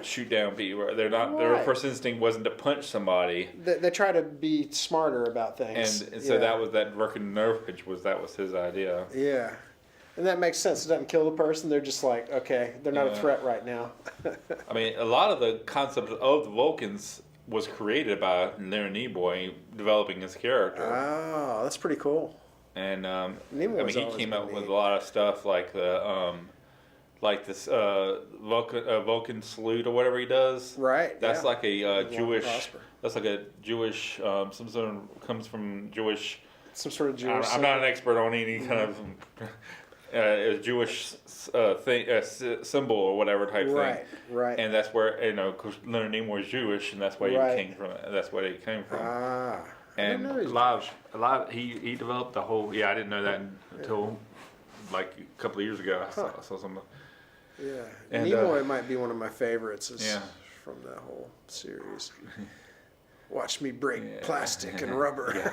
shoot down people. They're not. Their first instinct wasn't to punch somebody. They try to be smarter about things. And so that was that working nerve pitch that was his idea. Yeah. And that makes sense. It doesn't kill the person. They're just like, okay, they're not a threat right now. I mean, a lot of the concept of the Vulcans was created by Leonard Nimoy developing his character. Oh, that's pretty cool. And he came up with a lot of stuff like the this Vulcan salute or whatever he does. Right. That's like a Jewish. That's like a Jewish. Some sort of comes from Jewish. Some sort of Jewish. I'm not an expert on any kind of a Jewish symbol or whatever type thing. Right. And that's where because Leonard Nimoy is Jewish, and that's where he came from. That's where he came from. Ah. And a lot of he developed the whole. Yeah, I didn't know that until like a couple of years ago. I saw something. Yeah, and Nimoy might be one of my favorites. From that whole series. Watch me break plastic and rubber.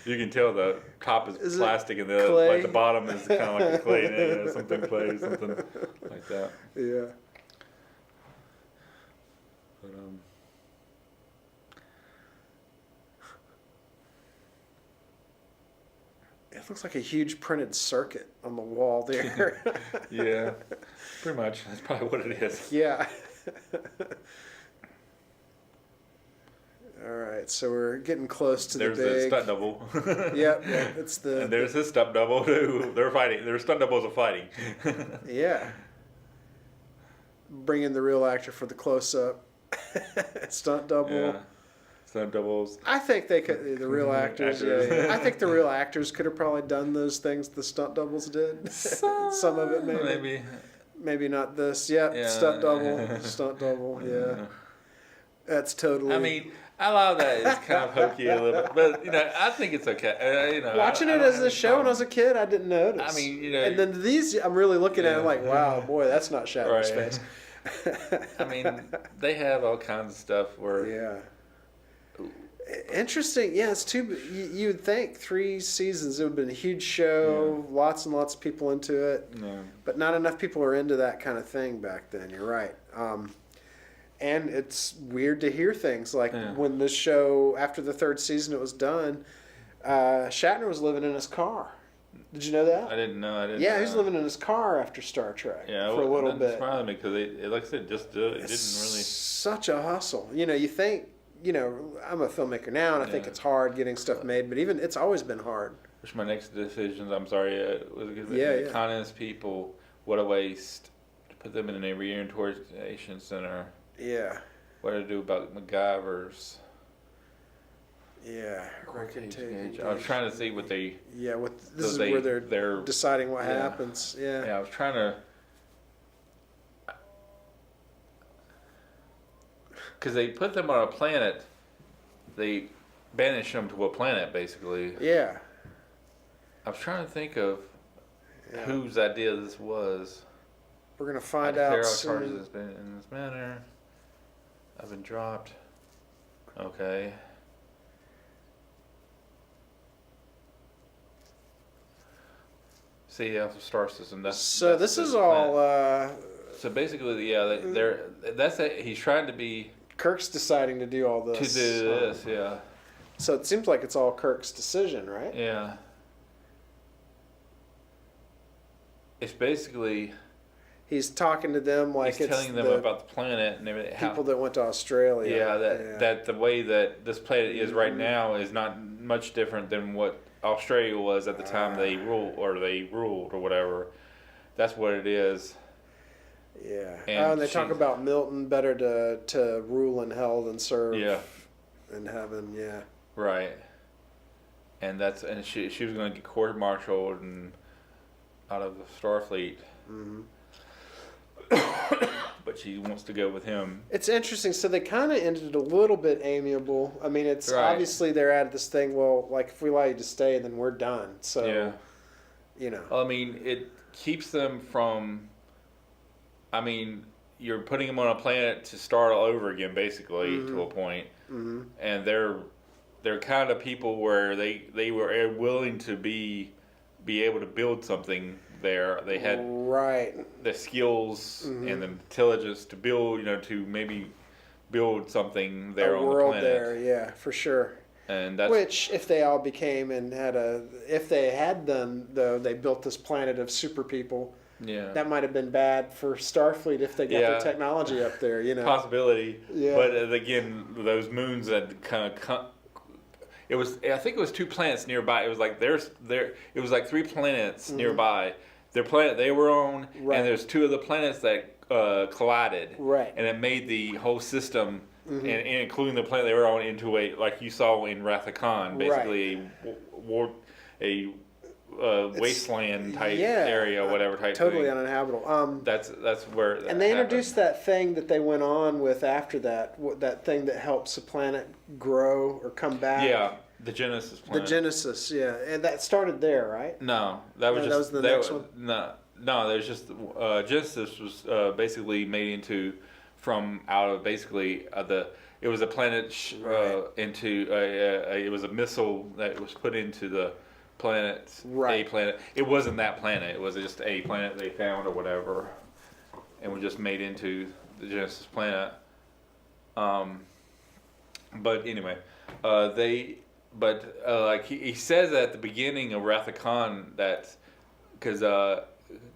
You can tell the top is plastic and the bottom is kind of like a clay, something clay, something like that. Yeah. But it looks like a huge printed circuit on the wall there. Yeah, pretty much. That's probably what it is. Yeah. All right, so we're getting close to the big. There's the stunt double. Yep, it's the. And there's his stunt double too. They're fighting. Their stunt doubles are fighting. Yeah. Bring in the real actor for the close-up. Stunt double. Yeah. Stunt doubles. I think they could. The real actors. Yeah. I think the real actors could have probably done those things the stunt doubles did. Some of it maybe. Maybe not this. Yep. Yeah. Stunt double. Stunt double. Yeah. That's totally. I mean, a lot of that is kind of hokey a little bit, but I think it's okay. Watching it as a show when I was a kid, I didn't notice. I mean, and then these, I'm really looking at it like, wow, boy, that's not Shatner's face. I mean, they have all kinds of stuff where. Yeah. Interesting. Yeah, it's too. You would think 3 seasons it would have been a huge show, lots and lots of people into it, but not enough people are into that kind of thing back then. You're right. And it's weird to hear things like when the show, after the 3rd season it was done, Shatner was living in his car. Did you know that? I didn't know. Yeah, he was living in his car after Star Trek for a little bit. It surprised me because it, like I said, it didn't really. Such a hustle. You think, I'm a filmmaker now, and I think it's hard getting stuff made, but even it's always been hard. Which my next decisions, I'm sorry, was the kindest people, what a waste to put them in a rehabilitation center. Yeah. What to do about MacGyvers? Yeah. I was trying to see what they. Yeah, this is where they're deciding what happens. Yeah. Yeah, I was trying to. Because they put them on a planet, they banished them to a planet, basically. Yeah. I was trying to think of whose idea this was. We're going to find out soon. Charges has been in this manner. I've been dropped. Okay. See, Alpha Star System. So this is all. So basically, that's it. He's trying to be. Kirk's deciding to do all this. To do this, yeah. So it seems like it's all Kirk's decision, right? Yeah. It's basically. He's talking to them like he's telling them about the planet and everything. People that went to Australia. Yeah, that the way that this planet is right now is not much different than what Australia was at the time they ruled or whatever. That's what it is. Yeah. And they talk about Milton, better to rule in hell than serve in heaven. Yeah. Right. And she was going to get court-martialed and out of the Starfleet. Mm-hmm. But she wants to go with him. It's interesting. So they kind of ended a little bit amiable. I mean, it's obviously they're at this thing. Well, like if we allow you to stay, then we're done. So, Well, I mean, it keeps them from. I mean, you're putting them on a planet to start all over again, basically, to a point. Mm-hmm. And they're kind of people where they were willing to be be able to build something there. They had the skills and the intelligence to build, to maybe build something there on the planet. There, yeah, for sure. And that's which, if they all became and if they had done, though, they built this planet of super people. Yeah. That might have been bad for Starfleet if they got their technology up there, Possibility. Yeah. But again, those moons that kind of I think it was 2 planets nearby. It was like it was like 3 planets nearby. Their planet they were on, and there's 2 of the planets that collided. Right. And it made the whole system, and including the planet they were on, into a, like you saw in Wrath of Khan, basically a wasteland type area, whatever type totally thing. uninhabitable. That's where and they introduced that thing that they went on with after that, that thing that helps a planet grow or come back. Yeah, the Genesis planet. The Genesis, yeah, and that started there, right? No, that was just the next one. No, there's just Genesis was basically made into from out of basically it was a planet into it was a missile that was put into the planet, a planet. It wasn't that planet. It was just a planet they found or whatever, and was just made into the Genesis planet. But anyway, like he says at the beginning of Wrath of Khan that because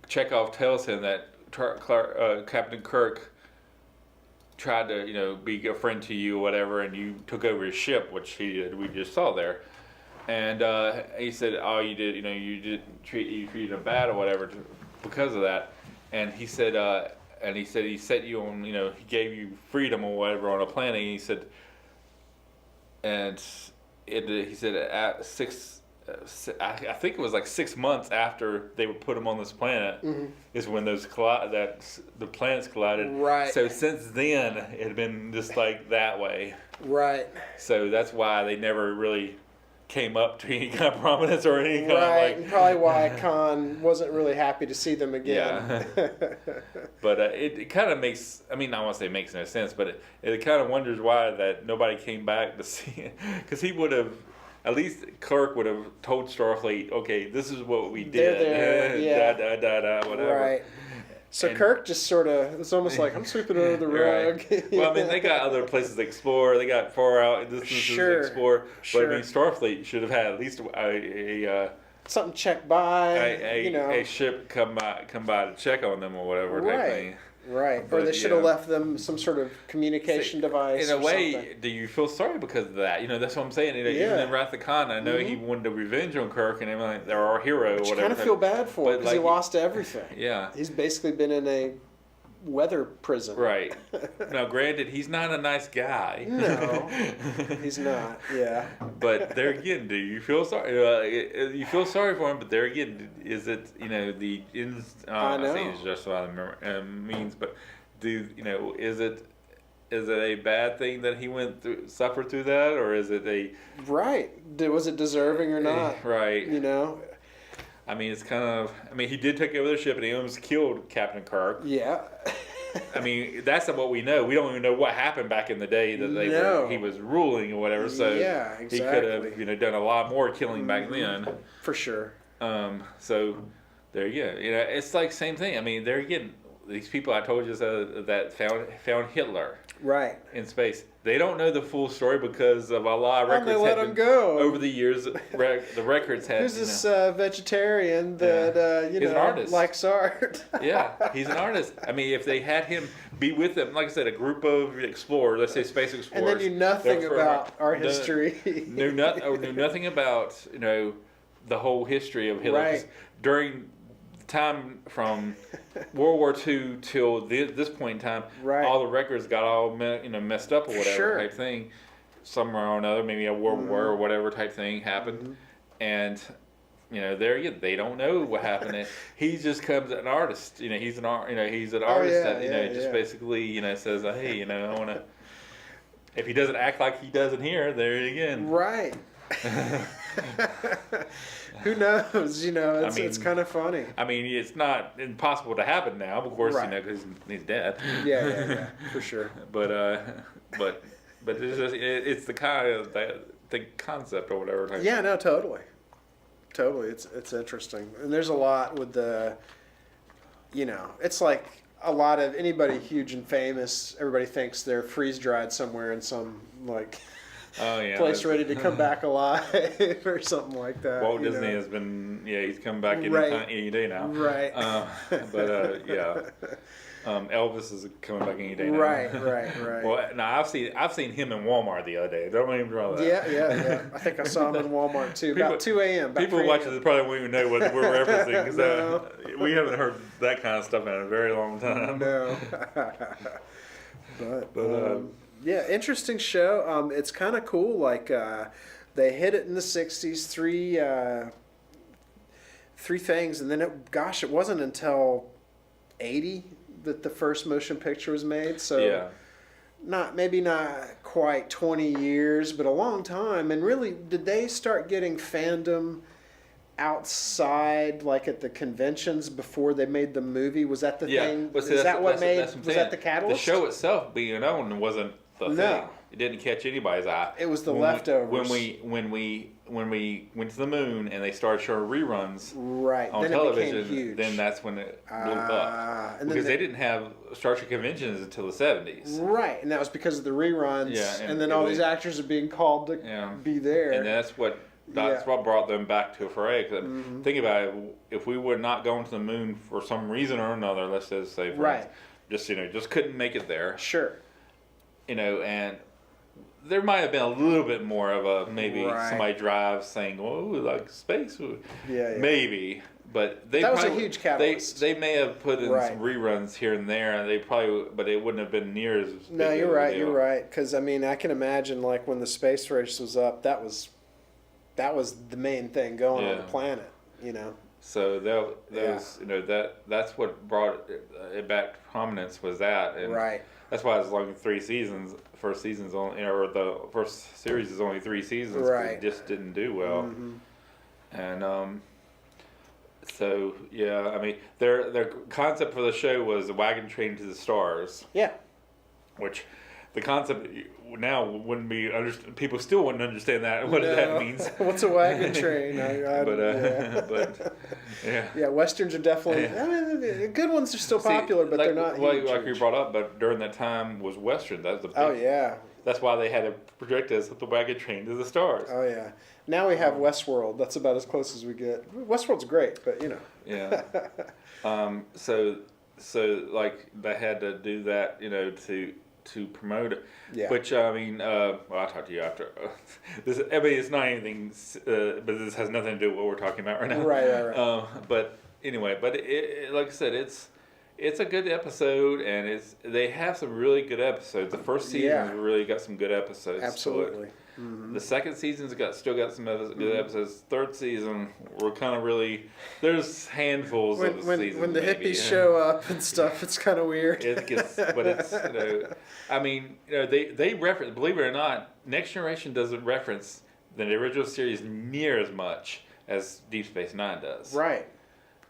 Chekhov tells him that Captain Kirk tried to be a friend to you or whatever, and you took over his ship, which he did. We just saw there. And he said, "Oh, you did. You didn't treated him bad or whatever because of that." And he said, he set you on. He gave you freedom or whatever on a planet. And he said, he said at I think it was like 6 months after they would put him on this planet is when the planets collided. Right. So since then, it had been just like that way. Right. So that's why they never really came up to any kind of prominence or any kind of and probably why Khan wasn't really happy to see them again. Yeah. But it kind of makes, I want to say it makes no sense, but it kind of wonders why that nobody came back to see it. Because he would have, at least Kirk would have told Starfleet, okay, this is what we did. Whatever. Right. So Kirk just sort of, it's almost like, I'm sweeping under the rug. Well, they got other places to explore. They got far out distances to explore. But Starfleet should have had at least a something checked by, a ship come by to check on them or whatever type thing. Right. Or they should have left them some sort of communication device. In a way, do you feel sorry because of that? That's what I'm saying. Even in Wrath of Khan, I know he wanted to revenge on Kirk and everything. They're our hero or whatever. You kind of feel bad for him because he lost everything. Yeah. He's basically been in a weather prison. Right. Now, granted, he's not a nice guy. No, he's not. Yeah. But there again, do you feel sorry? You feel sorry for him, but there again, is it I know. I think it's just what it means, but is it a bad thing that he suffered through that, or is it a Was it deserving or not? Right. It's kind of. He did take over the ship, and he almost killed Captain Kirk. Yeah. That's not what we know. We don't even know what happened back in the day that he was ruling or whatever. So exactly. He could have done a lot more killing back then. For sure. So there you go. It's like same thing. There again, these people I told you that found Hitler. Right. In space. They don't know the full story because of a lot of records. They let him go over the years. The records had. Who's this vegetarian that he's an artist. Likes art? Yeah, he's an artist. If they had him be with them, like I said, a group of explorers, let's say space explorers, and they knew nothing about art history. Knew nothing about the whole history of Hitler. Right. During time from World War II till this point in time, all the records got all messed up or whatever type thing. Somewhere or another, maybe a world war or whatever type thing happened, and there again, they don't know what happened. He just comes an artist. He's an artist that just basically says, hey, I want to. If he doesn't act like he does in here, there again. Right. Who knows? It's kind of funny. It's not impossible to happen now, of course, because he's dead. Yeah, for sure. But it's just, it's the kind of the concept or whatever. Yeah, no, totally. Totally. It's interesting. And there's a lot with the, it's like a lot of anybody huge and famous, everybody thinks they're freeze dried somewhere in some like place ready to come back alive or something like that. Walt Disney has been, he's come back any day now. Right. Elvis is coming back any day now. Right. Well, now I've seen him in Walmart the other day. Don't even draw that. Yeah. I think I saw him in Walmart too. About 2 a.m. People watching this probably won't even know what we're referencing because we haven't heard that kind of stuff in a very long time. No. but yeah, interesting show. It's kind of cool. Like they hit it in the '60s, three things, and then it wasn't until '80 that the first motion picture was made. So maybe not quite 20 years, but a long time. And really, did they start getting fandom outside, like at the conventions before they made the movie? Was that the thing? Was that the catalyst? The show itself being known wasn't the thing. It didn't catch anybody's eye. It was the leftovers. When we went to the moon and they started showing reruns on then television, it became huge. Then that's when it blew up. Because they didn't have Star Trek conventions until the 70s. Right, and that was because of the reruns. Yeah, and then all these actors are being called to be there. And that's what brought them back to a fray. Think about it, if we were not going to the moon for some reason or another, let's just say, just couldn't make it there. Sure. And there might have been a little bit more of a somebody drives saying, "Oh, like space." Maybe, but that was a huge catalyst. They may have put in some reruns here and there. But it wouldn't have been near as big. No, you're right. You're right. Because I can imagine like when the space race was up, that was the main thing going on the planet. So that's what brought it back to prominence was that. And that's why it's only 3 seasons. First season's only, or the first series is only 3 seasons. It just didn't do well. And their concept for the show was a wagon train to the stars. Yeah. Which the concept now wouldn't be people still wouldn't understand what that means. What's a wagon train? Westerns are definitely. The good ones are still popular, but they're not. Like you brought up, but during that time was Western. That's the big, That's why they had to project us with the wagon train to the stars. Oh yeah. Now we have Westworld. That's about as close as we get. Westworld's great, but Yeah. So like they had to do that, to promote it. Yeah. Which I'll talk to you after. It's not anything, but this has nothing to do with what we're talking about right now. Right. But anyway, like I said, it's a good episode, and they have some really good episodes. The first season really got some good episodes. Absolutely. The second season's still got some good episodes. Third season, we're kind of there's handfuls of the seasons. When the hippies show up and stuff, it's kind of weird. They reference, believe it or not, Next Generation doesn't reference the original series near as much as Deep Space Nine does. Right.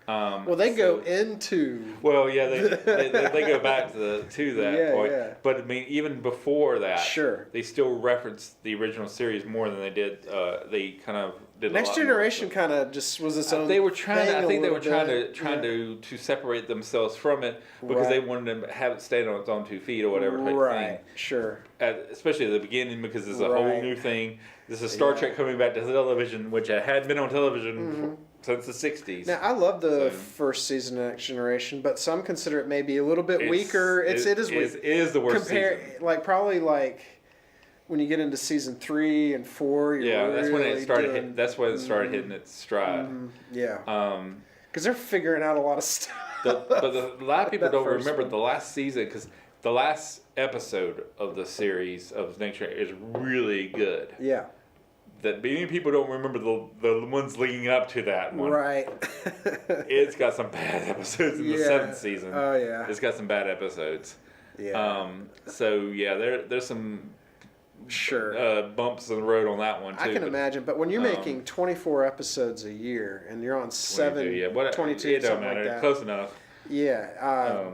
They go into. Well, yeah, they go back to that point. Yeah. But even before that, they still reference the original series more than they did. They kind of did. Next Generation kind of just was its own. They were trying. I think they were trying to separate themselves from it because they wanted to have it stand on its own 2 feet or whatever. Right. Sure. Especially at the beginning because it's a whole new thing. This is Star Trek coming back to television, which had been on television since the 60s. Now, I love the first season of Next Generation, but some consider it maybe a little bit weaker. It is weak. It is the worst season. Probably when you get into season 3 and 4, that's when it started. That's when it started hitting its stride. Because they're figuring out a lot of stuff. But a lot of people don't remember the last season because the last episode of the series of Next Generation is really good. Yeah. That many people don't remember the ones leading up to that one. Right. It's got some bad episodes in the 7th season. Oh yeah. It's got some bad episodes. Yeah. There's some bumps in the road on that one too. I can imagine, but when you're making 24 episodes a year and you're on 22, it don't matter. Like that. Close enough. Yeah.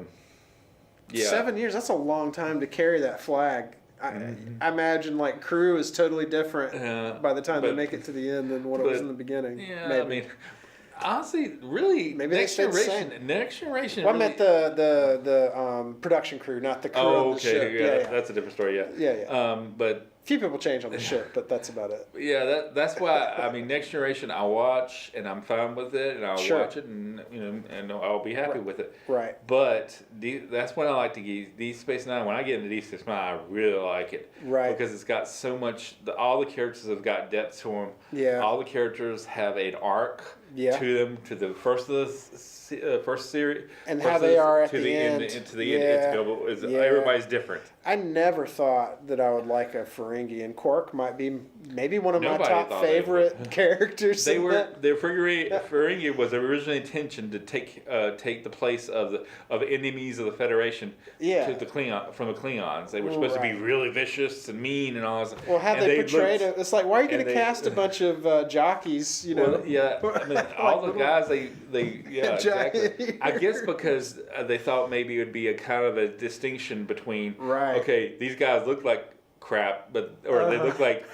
7 years, that's a long time to carry that flag. I imagine like crew is totally different by the time they make it to the end than what it was in the beginning. Yeah, maybe. I mean, honestly, really, maybe Next they stayed the Generation. same. Next Generation. Well, really, I meant the production crew, not the crew on the ship. Yeah, that's a different story. Yeah. But a few people change on the ship, but that's about it. yeah, that's why I mean, Next Generation, I watch and I'm fine with it, and I'll watch it, and and I'll be happy with it. Right. But that's when I like to get Deep Space Nine. When I get into Deep Space Nine, I really like it. Right. Because it's got so much. All the characters have got depth to them. Yeah. All the characters have an arc to them, to the first of the first series, and how they are at to the end. To the end, everybody's different. I never thought that I would like a Ferengi, Quark might be maybe one of Nobody my top favorite characters. The Ferengi was originally intentioned to take the place of enemies of the Federation to the from the Klingons. They were supposed to be really vicious and mean and all that. Well, how they portrayed it, it's like, why are you going to cast a bunch of jockeys? Well, yeah, I mean, all the guys exactly. I guess because they thought maybe it would be a kind of a distinction between okay, these guys look like crap, they look like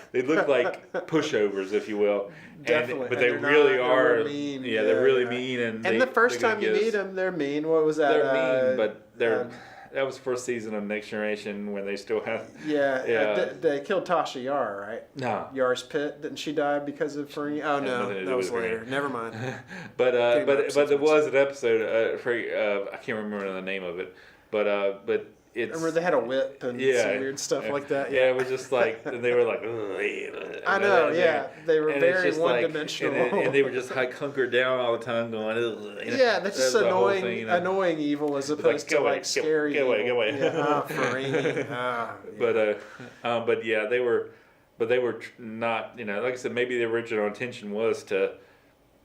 pushovers, if you will. Definitely, but they really are mean. Yeah, they're really mean, and the first time you meet them, they're mean. What was that? They're mean, but they're. That was first season of Next Generation when they still had. They killed Tasha Yar, right? No. Yar's Pit, didn't she die because of Ferengi? Oh no, that was later. Never mind. but there was an episode. I can't remember the name of it, but it's. Remember they had a whip and some weird stuff like that. Yeah, it was just like they were like. I know. They were very one-dimensional, and they were just like hunkered down all the time, going. That's just annoying evil as opposed to like scary. Get away. Yeah, Ferengi. But yeah, they were not. Like I said, maybe the original intention was to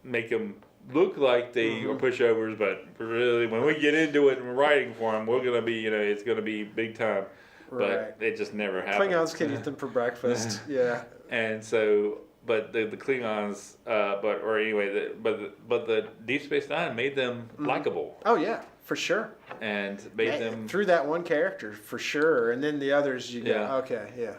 make them look like they are pushovers, but really, when we get into it and we're writing for them, we're gonna be, it's gonna be big time. But it just never happened. Klingons can eat them for breakfast. Yeah. And so, but the Klingons, but the Deep Space Nine made them likable. Oh yeah, for sure. And made them through that one character for sure, and then the others you go, okay, yeah.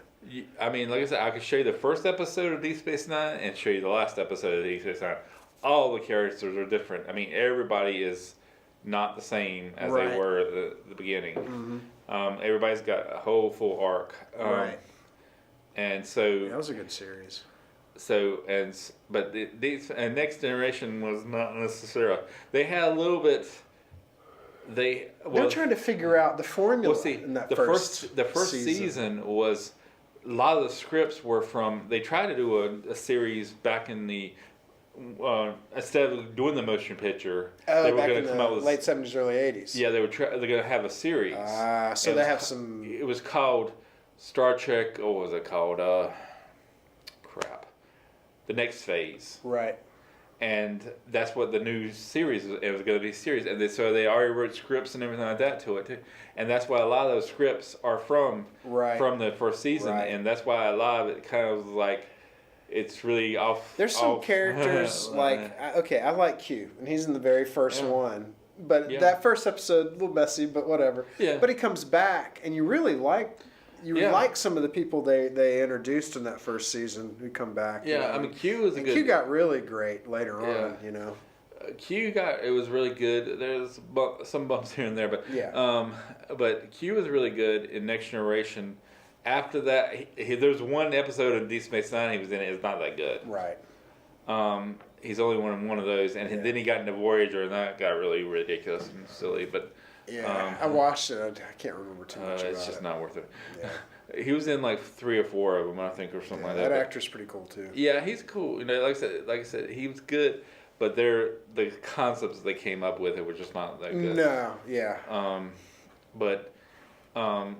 I mean, like I said, I could show you the first episode of Deep Space Nine and show you the last episode of Deep Space Nine. All the characters are different. I mean, everybody is not the same as they were at the beginning. Everybody's got a whole full arc. And so that was a good series. So but Next Generation was not necessarily. They had a little bit. They're trying to figure out the formula. In that the first season was a lot of the scripts were from. They tried to do a series back in the. Instead of doing the motion picture, they were going to come out with late 70s, early 80s. Yeah, they're going to have a series. So they have some. It was called Star Trek. What was it called? The Next Phase. Right. And that's what the new series was. It was going to be a series, and so they already wrote scripts and everything like that to it too. And that's why a lot of those scripts are from the first season, and that's why a lot of it kind of like. It's really off. There's some characters I like Q, and he's in the very first one. But that first episode, a little messy, but whatever. Yeah. But he comes back, and you really like some of the people they introduced in that first season who come back. Yeah, I mean Q was Q got really great later on. It was really good. There's some bumps here and there, but Q was really good in Next Generation. After that, there's one episode of Deep Space Nine he was in. It's not that good. Right. He's only one of those, and then he got into Voyager, and that got really ridiculous and silly. But I watched it. I can't remember too much about it. It's just not worth it. Yeah. He was in like 3 or 4 of them, I think, or something like that. That actor's pretty cool too. Yeah, he's cool. Like I said, he was good, but the concepts they came up with it were just not that good. No. Yeah. Like I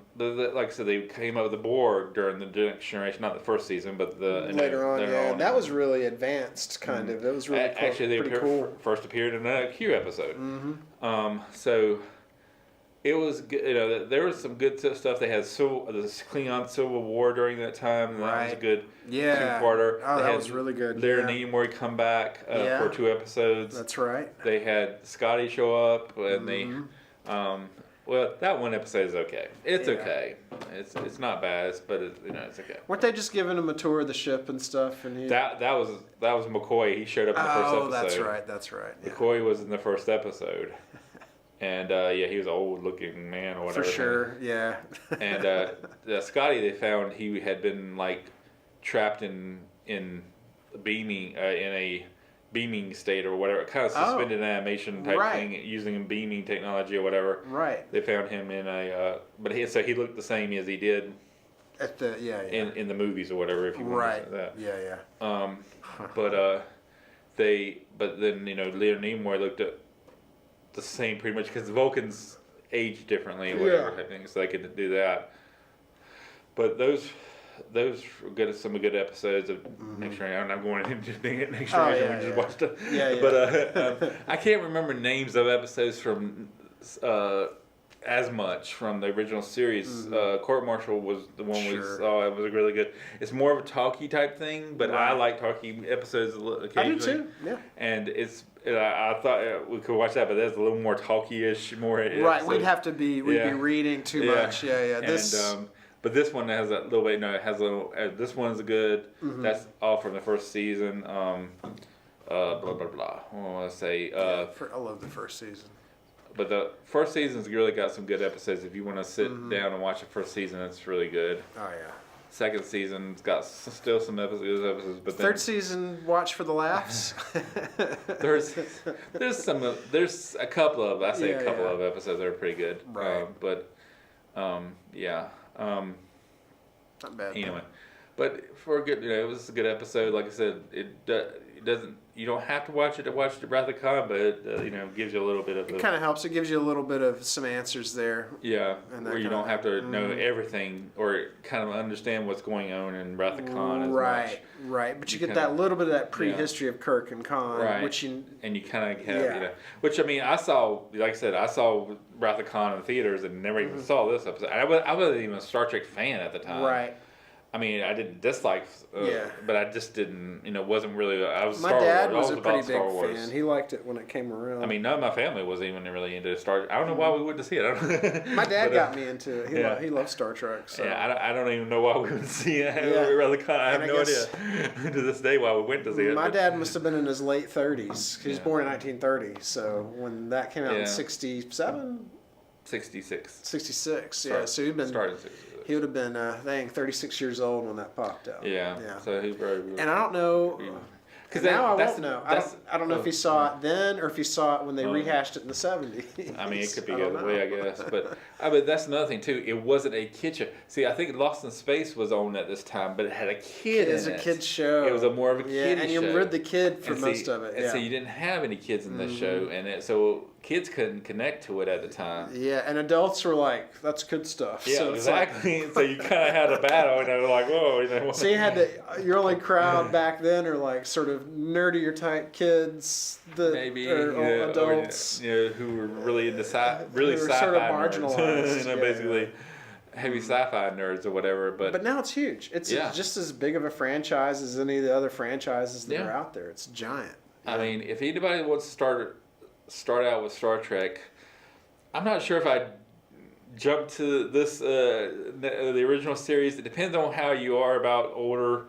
said, they came up with the Borg during the Next Generation, not the first season, but later on. That was really advanced, kind of. It was really cool. Actually, they first appeared in a Q episode. So it was good. There was some good stuff. They had the Klingon Civil War during that time, and that was a good two-parter. Oh, that was really good. Larry Nimoy come back for 2 episodes. That's right. They had Scotty show up, and they. Well, that one episode is okay. It's Yeah. okay. It's not bad, but it's okay. Weren't they just giving him a tour of the ship and stuff? And he... That was McCoy. He showed up in the first episode. Oh, that's right. Yeah. McCoy was in the first episode, and he was an old-looking man or whatever. For sure, yeah. And Scotty, they found he had been like trapped in beaming in a beaming state or whatever, kind of suspended animation type thing, using beaming technology or whatever. Right. They found him in a, so he looked the same as he did at the in the movies or whatever, if you want to say that. Yeah. But then Leonard Nimoy looked at the same pretty much because the Vulcans age differently or whatever type thing, so they could do that. But those were some good episodes of Next Generation. I'm not going into Next Generation. We just watched it. But I can't remember names of episodes from as much from the original series. Court Martial was the one we saw. It was really good. It's more of a talkie type thing, but I like talkie episodes occasionally. I do too. Yeah. And I thought we could watch that, but that's a little more talkie-ish, more. Right. We'd have to be. We'd be reading too much. Yeah. And, but this one has a little bit. No, it has a little. This one's good. That's all from the first season. Blah blah blah. What do I want to say? I love the first season. But the first season's really got some good episodes. If you want to sit down and watch the first season, it's really good. Oh yeah. Second season's got still some episodes, but third season, watch for the laughs. there's a couple of of episodes that are pretty good. Right. Not bad. Anyway, but for a good, it was a good episode. Like I said, it doesn't. You don't have to watch it to watch the Wrath of Khan, but it gives you a little bit of. It kind of helps. It gives you a little bit of some answers there. Yeah, where you don't have to know everything or kind of understand what's going on in Wrath of Khan as much. Right. But you get that little bit of that prehistory of Kirk and Khan, which you kind of have, which I mean, I saw, like I said, Wrath of Khan in the theaters and never even saw this episode. I wasn't even a Star Trek fan at the time. Right. I mean, I didn't dislike, but I just didn't, wasn't really. My dad was a pretty big fan. He liked it when it came around. I mean, none of my family was even really into Star Trek. I don't know why we wouldn't see it. My dad got me into it. He loves Star Trek. So. Yeah, I don't even know why we wouldn't see it. I have no idea to this day why we went to see it. My dad must have been in his late 30s. He was born in 1930. So when that came out in 67? 66. 66, So he'd been... Started 66. He would have been, 36 years old when that popped out. Yeah. So he's very. And I don't know. Because now I won't know. I don't know if he saw it then or if he saw it when they rehashed it in the 70s. I mean, it could be the other way, I guess. But that's another thing too. It wasn't a kid show. See, I think Lost in Space was on at this time, but it had a kid. It was a kid's show. It was more of a kid show. And you were the kid for most of it. And so you didn't have any kids in this show, and so kids couldn't connect to it at the time. Yeah, and adults were like, "That's good stuff." Yeah, so exactly. So you kind of had a battle, like, whoa, So you had your only crowd back then are like sort of nerdier type kids, adults, who were really into sci-fi sort of marginalized, basically heavy sci-fi nerds or whatever. But now it's huge. It's just as big of a franchise as any of the other franchises that are out there. It's giant. I mean, if anybody wants to start out with Star Trek, I'm not sure if I'd jump to this the original series. It depends on how you are about older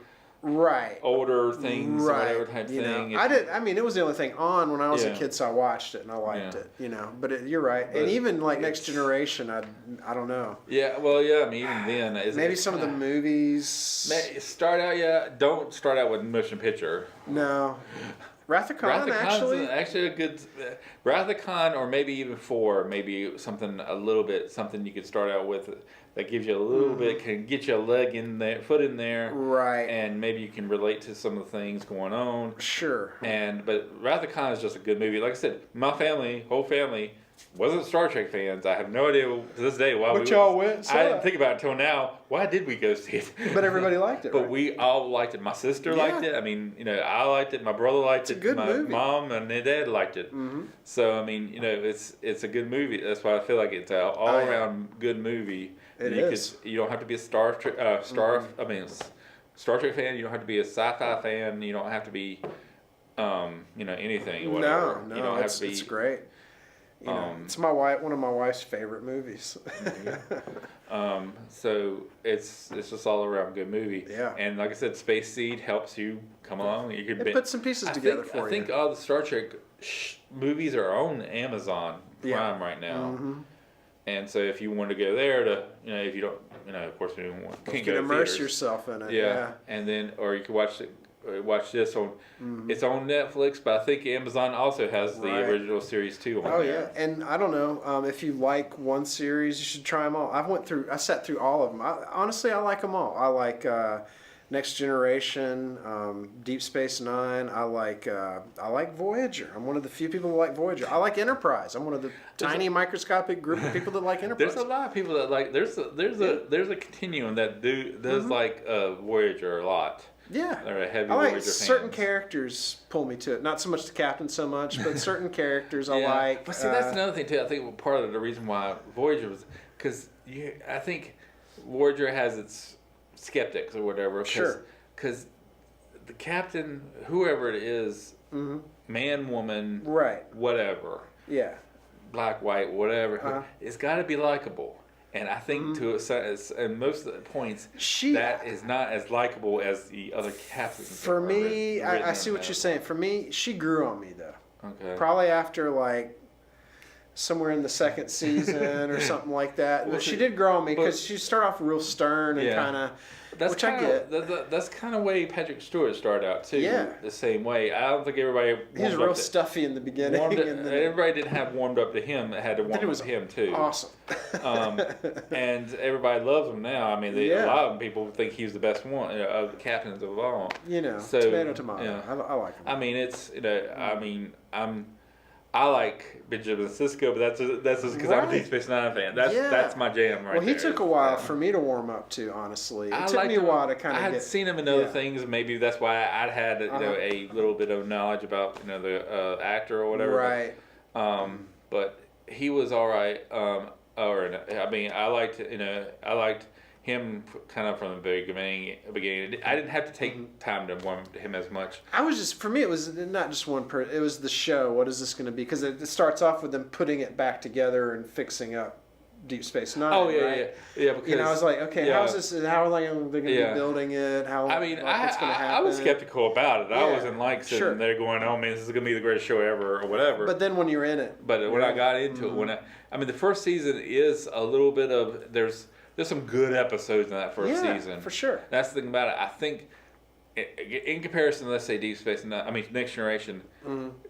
things, whatever type thing. I mean, it was the only thing on when I was a kid, so I watched it and I liked it. But you're right, and even like Next Generation, I don't know. Yeah, well, I mean, even then, maybe some of the movies. Start out, don't start out with motion picture. No. Wrath of Khan, actually a good Wrath of Khan, or maybe even 4, maybe something you could start out with that gives you a little bit, can get you a foot in there, right? And maybe you can relate to some of the things going on. Sure. But Wrath of Khan is just a good movie. Like I said, my whole family wasn't Star Trek fans. I have no idea to this day why y'all went. I didn't think about it until now. Why did we go see it? But everybody liked it. But we all liked it. My sister liked it. I mean, I liked it. My brother liked it. It's a good movie. Mom and dad liked it. Mm-hmm. So I mean, it's a good movie. That's why I feel like it's an all around good movie. It is. You don't have to be a Star Trek fan. You don't have to be a sci-fi fan. You don't have to be, anything. Whatever. No, you don't have to be. It's great. You know, it's one of my wife's favorite movies. So it's just all around good movie. Yeah. And like I said, Space Seed helps you come along. You could put some pieces together for you. I think all the Star Trek movies are on Amazon Prime right now. Mm-hmm. And so if you want to go there to, if you don't, of course you can't can go to immerse theaters. yourself in it. Yeah. And then, or you can watch this on. It's on Netflix, but I think Amazon also has the original series too. On there. Yeah, and I don't know if you like one series, you should try them all. I sat through all of them. Honestly, I like them all. I like Next Generation, Deep Space Nine. I like Voyager. I'm one of the few people who like Voyager. I like Enterprise. I'm one of the tiny microscopic group of people that like Enterprise. There's a lot of people that like. There's a continuum that does like Voyager a lot. Yeah, they're a heavy I like Voyager certain fans. characters pull me to it. Not so much the captain so much, but certain characters I like. But see, that's another thing too. I think part of the reason why Voyager was because I think Voyager has its skeptics or whatever. Sure. Because the captain, whoever it is, man, woman, right, whatever. Yeah. Black, white, whatever. It's got to be likable. And I think and most of the points, that is not as likable as the other captains. For me, I see what you're saying. For me, she grew on me though. Okay. Probably after like somewhere in the second season or something like that. Well, she did grow on me because she started off real stern and kind of. Which I get. That's kind of way Patrick Stewart started out too. Yeah. The same way. I don't think everybody. He was real stuffy in the beginning. Everybody didn't have warmed up to him. It had to warm up to him too. Awesome. And everybody loves him now. I mean, a lot of people think he's the best one of the captains of all. So, tomato. Yeah. I like him. I mean, I like Benjamin Sisko, but that's just because I'm a Deep Space Nine fan. That's my jam right there. Well, he took a while for me to warm up to, honestly. It took me a while to kind of I had seen him in other things. Maybe that's why I'd had a little bit of knowledge about the actor or whatever. Right. But he was all right. I liked him kind of from the very beginning. I didn't have to take time to warm up to him as much. For me, it was not just one person. It was the show. What is this going to be? Because it starts off with them putting it back together and fixing up Deep Space Nine. Oh yeah, right? yeah. Because I was like, okay, how's this? How are they going to be building it? What's going to happen? I was skeptical about it. I wasn't like sitting there going, "Oh man, this is going to be the greatest show ever" or whatever. But then when you're in it, when I got into it, the first season is a little bit of There's some good episodes in that first season. For sure. That's the thing about it. I think, in comparison, let's say Deep Space Nine. Next Generation.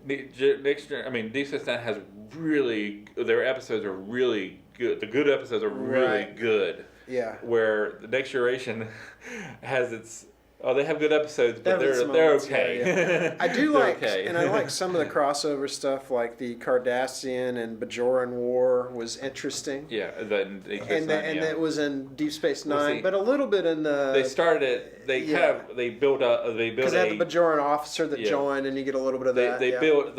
Deep Space Nine has their episodes are really good. The good episodes are really good. Yeah. Where the Next Generation has its. Oh, they have good episodes, but they're okay. Yeah. I do like, and I like some of the crossover stuff, like the Cardassian and Bajoran War was interesting. Yeah, and it was in Deep Space Nine, but a little bit in the. They started it. They built because they had the Bajoran officer that joined, and you get a little bit of that. They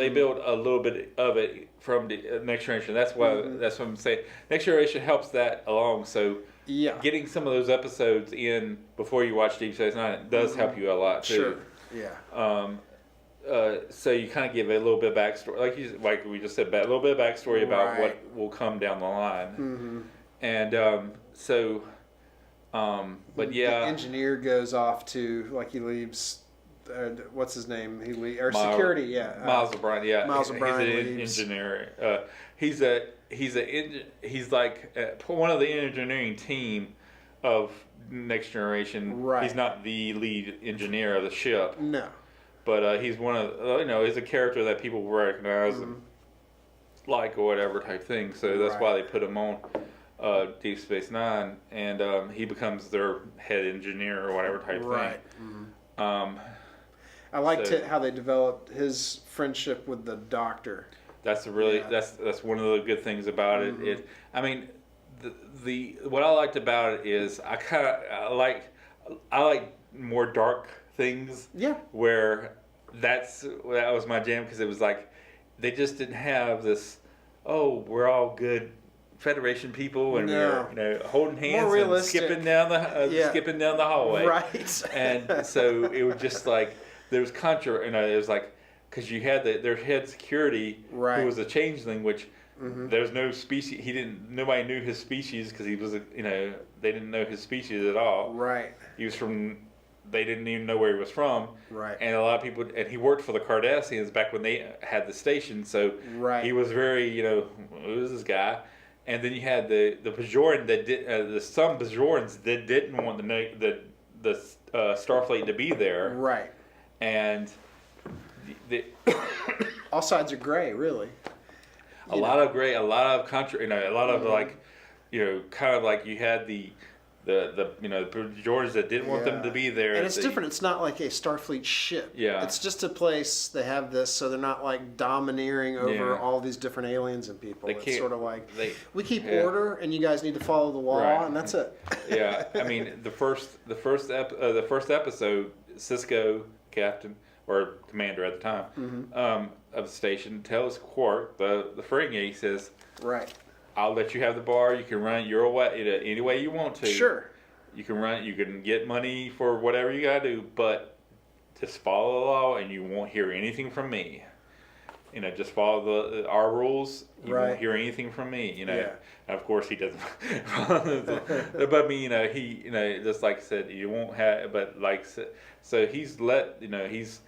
built a little bit of it from the Next Generation. That's why that's what I'm saying. Next Generation helps that along. So. Yeah. Getting some of those episodes in before you watch Deep Space Nine does help you a lot too. Sure. Yeah. So you kind of give a little bit of backstory, like we just said, a little bit of backstory about what will come down the line. And but yeah, the engineer goes off to he leaves. What's his name? Security. Yeah. Miles O'Brien. Yeah. Miles O'Brien He's an engineer. He's like one of the engineering team of Next Generation. Right. He's not the lead engineer of the ship. No. But he's one of he's a character that people recognize and like or whatever type thing. So that's why they put him on Deep Space Nine, and he becomes their head engineer or whatever type thing. Right. I liked how they developed his friendship with the Doctor. That's that's one of the good things about it. The what I liked about it is I like more dark things. Yeah. Where that was my jam because it was like they just didn't have this. Oh, we're all good Federation people and we're holding hands and skipping down the hallway. Right. And so it was just like there was it was like. Because you had their head security, who was a changeling, which there's no species. Nobody knew his species because he was, they didn't know his species at all. Right. He was from. They didn't even know where he was from. Right. And a lot of people, and he worked for the Cardassians back when they had the station. So he was very, who is this guy? And then you had the Bajoran that did, some Bajorans that didn't want the Starfleet to be there. Right. And all sides are gray, really. A lot of gray, a lot of country, a lot of kind of like you had the Bajorans that didn't want them to be there. And it's different. It's not like a Starfleet ship. Yeah. It's just a place. They have this, so they're not like domineering over all these different aliens and people. It's sort of like we keep order, and you guys need to follow the law, and that's it. Yeah, I mean the first episode, Cisco, captain or commander at the time of the station, tells Quark, the Ferengi, he says, right. I'll let you have the bar. You can run it your way, any way you want to. Sure. You can run it. You can get money for whatever you gotta do, but just follow the law, and you won't hear anything from me. Just follow our rules. You won't hear anything from me. And of course he doesn't. But I mean, he, just like I said, you won't have. But like, so he's let. He's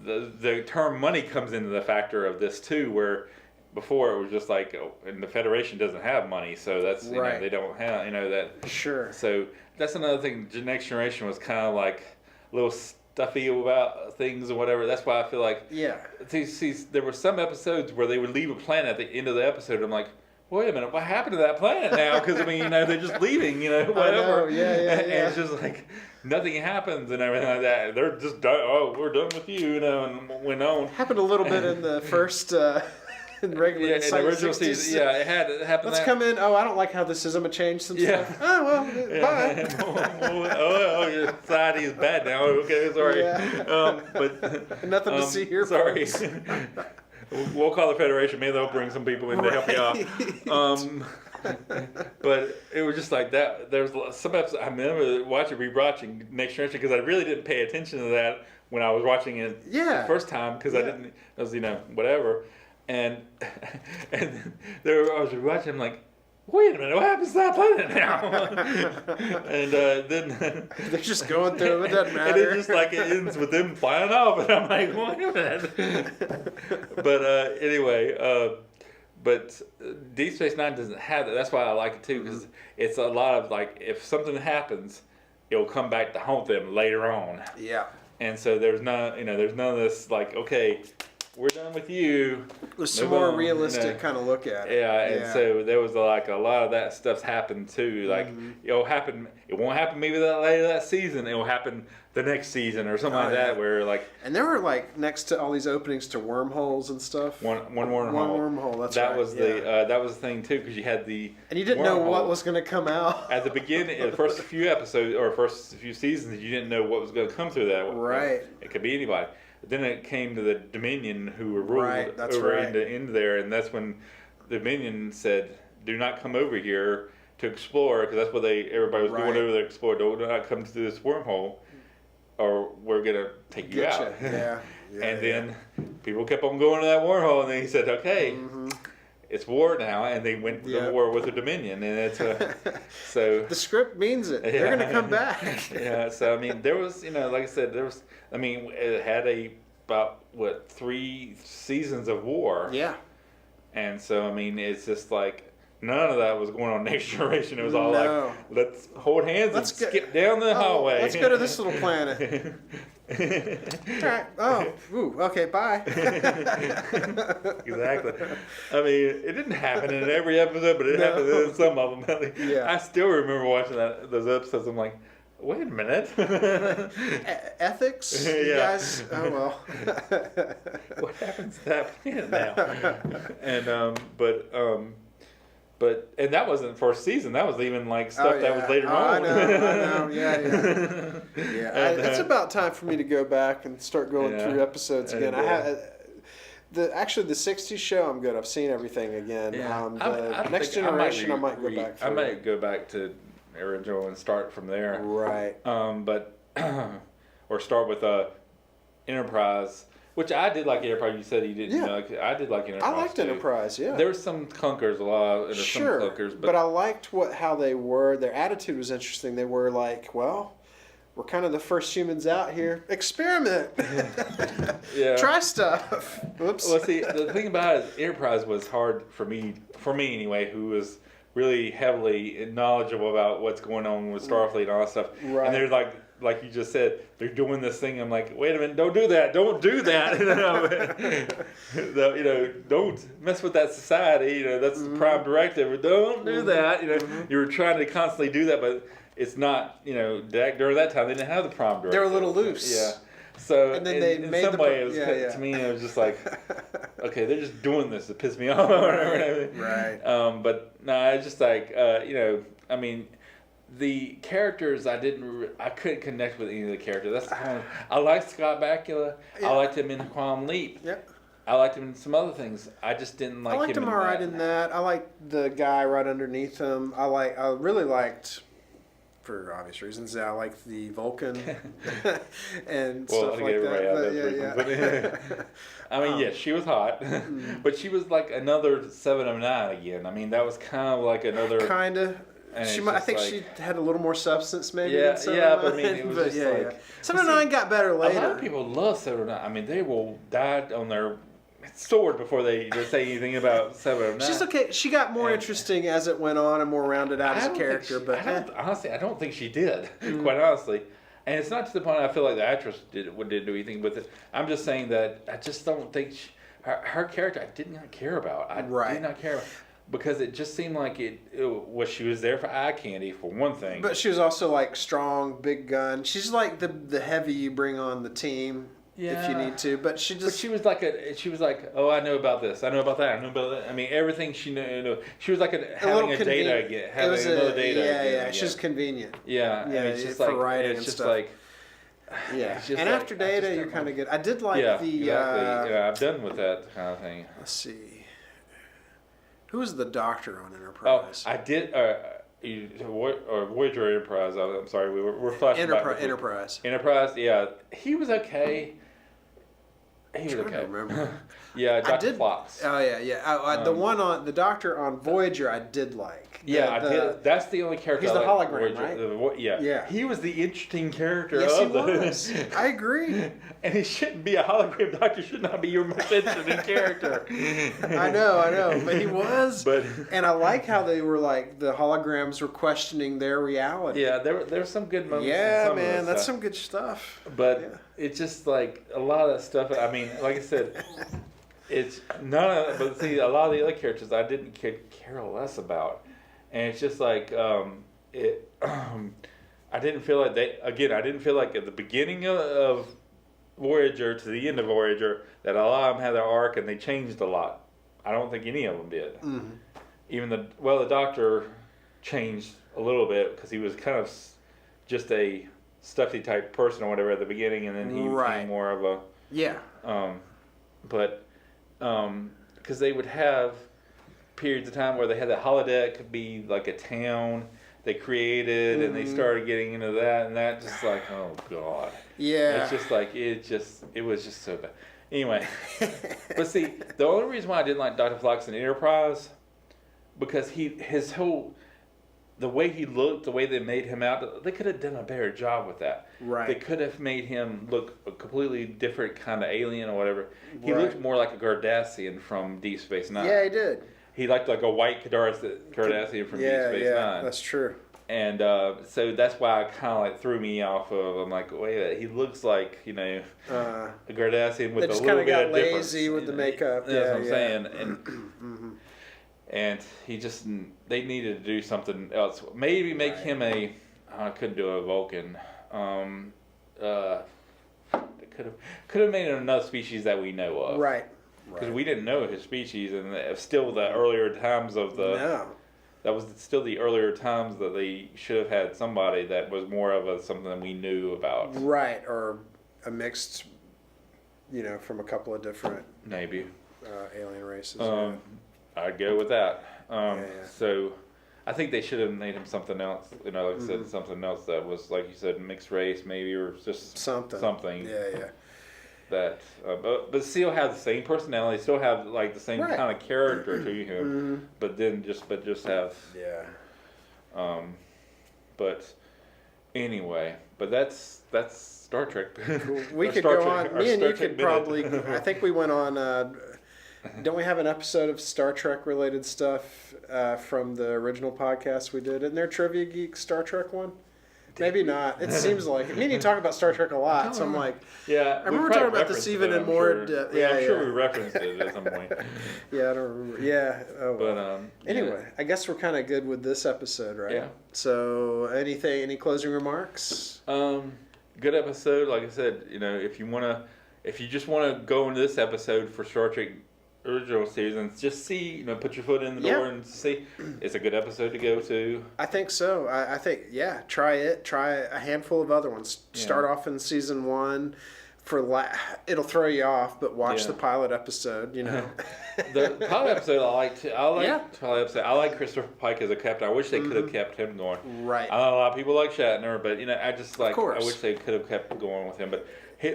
the term money comes into the factor of this too, where. Before it was just like, and the Federation doesn't have money, so that's they don't have that. Sure. So that's another thing. The Next Generation was kind of like a little stuffy about things or whatever. That's why I feel like there were some episodes where they would leave a planet at the end of the episode. I'm like, wait a minute, what happened to that planet now? Because they're just leaving, whatever. Yeah. And it's just like nothing happens and everything like that. They're just done. Oh, we're done with you, and went on. Happened a little bit in the first. In the original season, it happened. Let's come in. Oh, I don't like how this is. I'm gonna change some stuff. Oh well, bye. Your society is bad now. Okay, sorry. Yeah. But nothing to see here. Sorry. We'll call the Federation. Maybe they'll bring some people in to help you out. But it was just like that. There's some episodes. I remember rewatching Next Generation because I really didn't pay attention to that when I was watching it the first time because I didn't. I was whatever. And I was rewatching. I'm like, wait a minute, what happens to that planet now? And then they're just going through. It doesn't matter. And it's just like it ends with them flying off, and I'm like, wait a minute. But anyway, but Deep Space Nine doesn't have that. That's why I like it too, because it's a lot of like, if something happens, it'll come back to haunt them later on. Yeah. And so there's none of this like, okay, we're done with you. There's some more realistic kind of look at it. Yeah, and so there was like a lot of that stuff's happened too. Like it'll happen. It won't happen maybe later that season. It will happen the next season or something like that. Where like, and there were like next to all these openings to wormholes and stuff. One wormhole. One wormhole. That's right. That was the thing too, because you had and you didn't know what was going to come out at the beginning. The first few episodes or first few seasons, you didn't know what was going to come through that. Right. It could be anybody. But then it came to the Dominion, who were ruled over into there, and that's when the Dominion said, "Do not come over here to explore," because that's what everybody was going over there to explore. Do not come to this wormhole, or we're gonna take you out. Yeah. And then people kept on going to that wormhole, and then he said, "Okay, it's war now," and they went to war with the Dominion, and it's so the script means it. They're gonna come back. Yeah. So I mean, there was, like I said, it had about 3 seasons of war. Yeah. And so I mean, it's just like none of that was going on Next Generation. It was all like, let's hold hands and skip down the hallway. Let's go to this little planet. All right. Oh, okay, bye. Exactly. I mean, it didn't happen in every episode, but it happened in some of them. I still remember watching those episodes. I'm like, wait a minute. Ethics? You guys? Oh, well. What happens to that planet now? And that wasn't first season. That was even like stuff that was later on. I know. Yeah. It's about time for me to go back and start going through episodes again. The 60s show, I'm good. I've seen everything again. The Next Generation, I might go back. I might go back to original and start from there. Right. But or start with Enterprise. Which I did like Enterprise. You said you didn't. Yeah. You know, like, I did like Enterprise. I liked too. Enterprise, yeah. There were some clunkers, a lot. There Sure, some clunkers, but I liked how they were. Their attitude was interesting. They were like, well, we're kind of the first humans out here. Experiment. Yeah. Try stuff. Whoops. Well, see, the thing about it is Enterprise was hard for me anyway, who was really heavily knowledgeable about what's going on with Starfleet and all that stuff. Right. And they're like you just said, they're doing this thing. I'm like, wait a minute, don't do that. Don't do that. Don't mess with that society. That's the prime directive. Don't do that. You were trying to constantly do that, but it's not. During that time, they didn't have the prime directive. They're a little loose. Yeah. So and then they in made some way, it was, to me, it was just like, okay, they're just doing this to piss me off. Right. But no, I just like, I mean, the characters I couldn't connect with any of the characters. That's the point. I liked Scott Bakula. Yeah. I liked him in Quantum Leap. Yep. I liked him in some other things. I just didn't like him. I liked him all right in that. I liked the guy right underneath him. I really liked, for obvious reasons, I liked the Vulcan and stuff like that. But, yeah. I mean, yes, she was hot, but she was like another 709 again. I mean, that was kind of like another. Kind of. I think she had a little more substance, maybe. Yeah, than 709, but I mean, it was just like 709 got better later. A lot of people love 709. I mean, they will die on their sword before they say anything about 709. She's okay. She got more interesting as it went on and more rounded out as a character. Honestly, I don't think she did. Quite honestly, and it's not to the point I feel like the actress didn't do anything with it. I'm just saying that I just don't think her character I did not care about. I did not care about. Because it just seemed like she was there for eye candy for one thing. But she was also like strong, big gun. She's like the heavy you bring on the team if you need to. But she was like, oh, I know about this, I know about that, I know about that. I mean, everything she knew. She was like having a data again, having another data. Yeah. She's convenient. Yeah. I mean, it's just for like writing it's and just stuff. like. Yeah, and after data, you're kind of good. I did like the. Exactly. I'm done with that kind of thing. Let's see. Who was the doctor on Enterprise? Oh, I did. Voyager Enterprise. I'm sorry, we're flashing back. Enterprise. Enterprise. Yeah, he was okay. He was okay. I remember. Yeah, Dr. Phlox. Oh yeah. The one on the doctor on Voyager, I did like. I did. That's the only character. He's the hologram, Voyager, right? Yeah. He was the interesting character. Yes, he was. I agree. And he shouldn't be a hologram. Doctor should not be your most interesting character. I know, but he was. And I like how they were like the holograms were questioning their reality. Yeah, there's some good moments. Yeah, man, that's some good stuff. But it's just like a lot of that stuff. I mean, like I said, it's none of. But see, a lot of the other characters I didn't care less about, and it's just like I didn't feel like I didn't feel like at the beginning of Voyager to the end of Voyager that a lot of them had their arc and they changed a lot. I don't think any of them did. Mm-hmm. Even the Doctor changed a little bit because he was kind of just a stuffy type person or whatever at the beginning, and then he became more of a because they would have periods of time where they had the holodeck be like a town they created, and they started getting into that, and that just like, oh god, it's just like it was just so bad. Anyway, but see, the only reason why I didn't like Dr. Phlox in Enterprise because the way he looked, the way they made him out, they could have done a better job with that. Right. They could have made him look a completely different kind of alien or whatever. He looked more like a Cardassian from Deep Space Nine. Yeah, he did. He looked like a white Cardassian from Deep Space Nine. That's true. And so that's why it kind of like threw me off of. I'm like, wait a minute, he looks like a Cardassian with a little bit of difference. They just kind of got lazy with the makeup. That's what I'm saying. And and they needed to do something else. Maybe make him I couldn't do a Vulcan. Could have made him another species that we know of. Right. Because we didn't know his species, and it was still the earlier times of the. No. That was still the earlier times that they should have had somebody that was more of something we knew about. Right, or a mixed, from a couple of different maybe alien races. I'd go with that. So, I think they should have made him something else. Like I said, something else that was like you said, mixed race, maybe, or just something. Yeah. that, but still have the same personality, still have like the same Right. kind of character to him, but just have. Yeah. But anyway, but that's Star Trek. We could go on. Me and you could probably. I think we went on. Don't we have an episode of Star Trek related stuff from the original podcast we did? Isn't there Trivia Geek Star Trek one? Maybe not. It seems like it. Me and you talk about Star Trek a lot, so I'm like, yeah. I remember talking about this even in more depth. Yeah, I'm sure we referenced it at some point. Yeah, I don't remember. Yeah. Oh, well. But anyway, I guess we're kind of good with this episode, right? Yeah. So, any closing remarks? Good episode. Like I said, if you just wanna go into this episode for Star Trek original seasons, just see, put your foot in the door and see. It's a good episode to go to. I think so. I think, try it. Try a handful of other ones. Start off in season 1. It'll throw you off, but watch the pilot episode, The pilot episode I like Christopher Pike as a captain. I wish they could have kept him going. Right. I know a lot of people like Shatner, but I just like, I wish they could have kept going with him. But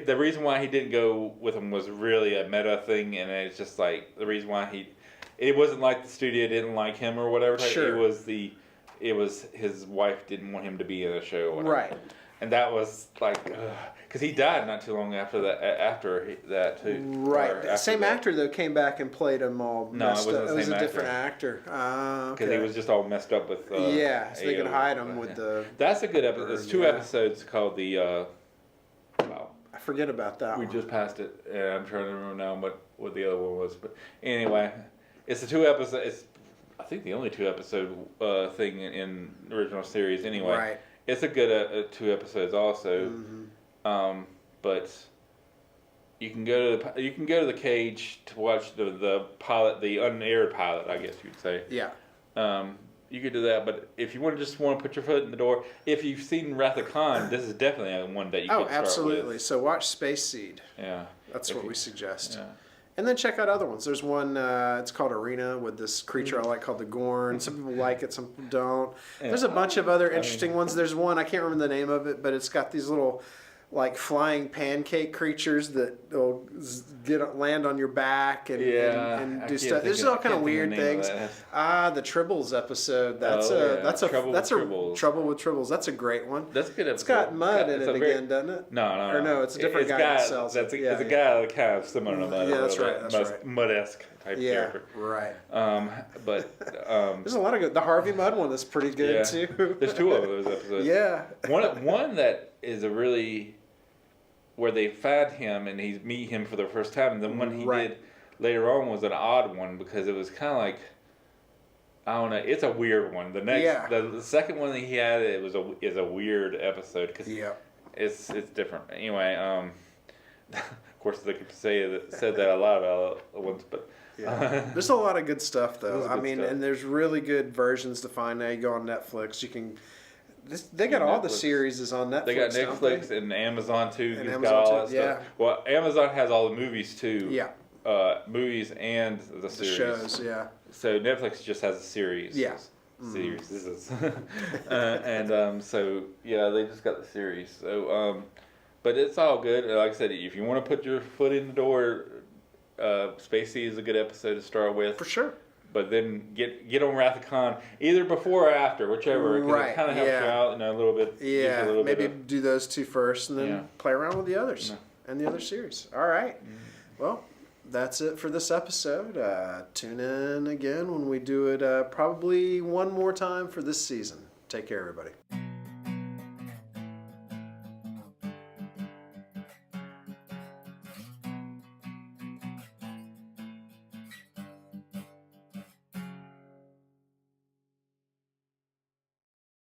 the reason why he didn't go with him was really a meta thing, and it's just like the reason why it wasn't like the studio didn't like him or whatever. Sure. It was his wife didn't want him to be in a show or whatever. Right. And that was like, because he died not too long after that too. Right. The same actor though came back and played him all messed up. It was a different actor. Because he was just all messed up with. So they could hide him with the. That's a good episode. There's 2 episodes called the. Wow. I forget about that. We just passed it, and I'm trying to remember now what the other one was. But anyway, it's the 2 episodes. It's I think the only 2 episode thing in the original series. Anyway. Right. It's a good 2 episodes also, but you can go to the cage to watch the pilot, the unaired pilot, I guess you'd say. Yeah. You could do that, but if you want to put your foot in the door, if you've seen Wrath of Khan, this is definitely one that you can start absolutely. with. So watch Space Seed. Yeah. That's what we suggest. Yeah. And then check out other ones. There's one, it's called Arena, with this creature I like called the Gorn. Some people like it, some people don't. Yeah. There's a bunch of other interesting ones. There's one, I can't remember the name of it, but it's got these little like flying pancake creatures that will land on your back and do stuff. There's all kind of weird things. The Tribbles episode. That's Trouble with Tribbles. That's a great one. That's a good episode. It's got mud in it again, doesn't it? No. Or no, it's a different guy that sells it. It's a guy that kind of similar to that. Yeah, that's right. That's right. Mud-esque type character. Right. But there's a lot of good. The Harvey Mudd one is pretty good too. There's 2 of those episodes. Yeah. One that is a really where they find him and he meet him for the first time, and the one he did later on was an odd one because it was kind of like, I don't know, it's a weird one. The second one that he had is a weird episode because it's different. Anyway, of course they could said that a lot about other ones, but there's a lot of good stuff though. I mean, and there's really good versions to find now. You go on Netflix, you can. They got all the series is on Netflix. They got Netflix and Amazon too. And Amazon got all that stuff. Well, Amazon has all the movies too. Yeah. Movies and the series. Shows, So Netflix just has a series. Yeah. Series. This is. So they just got the series. So but it's all good. Like I said, if you want to put your foot in the door, Spacey is a good episode to start with. For sure. But then get on Wrath of Khan either before or after, whichever. Right. It kind of helps you out a little bit. Yeah. Maybe do those 2 first and then play around with the others and the other series. All right. Well, that's it for this episode. Tune in again when we do it probably one more time for this season. Take care, everybody.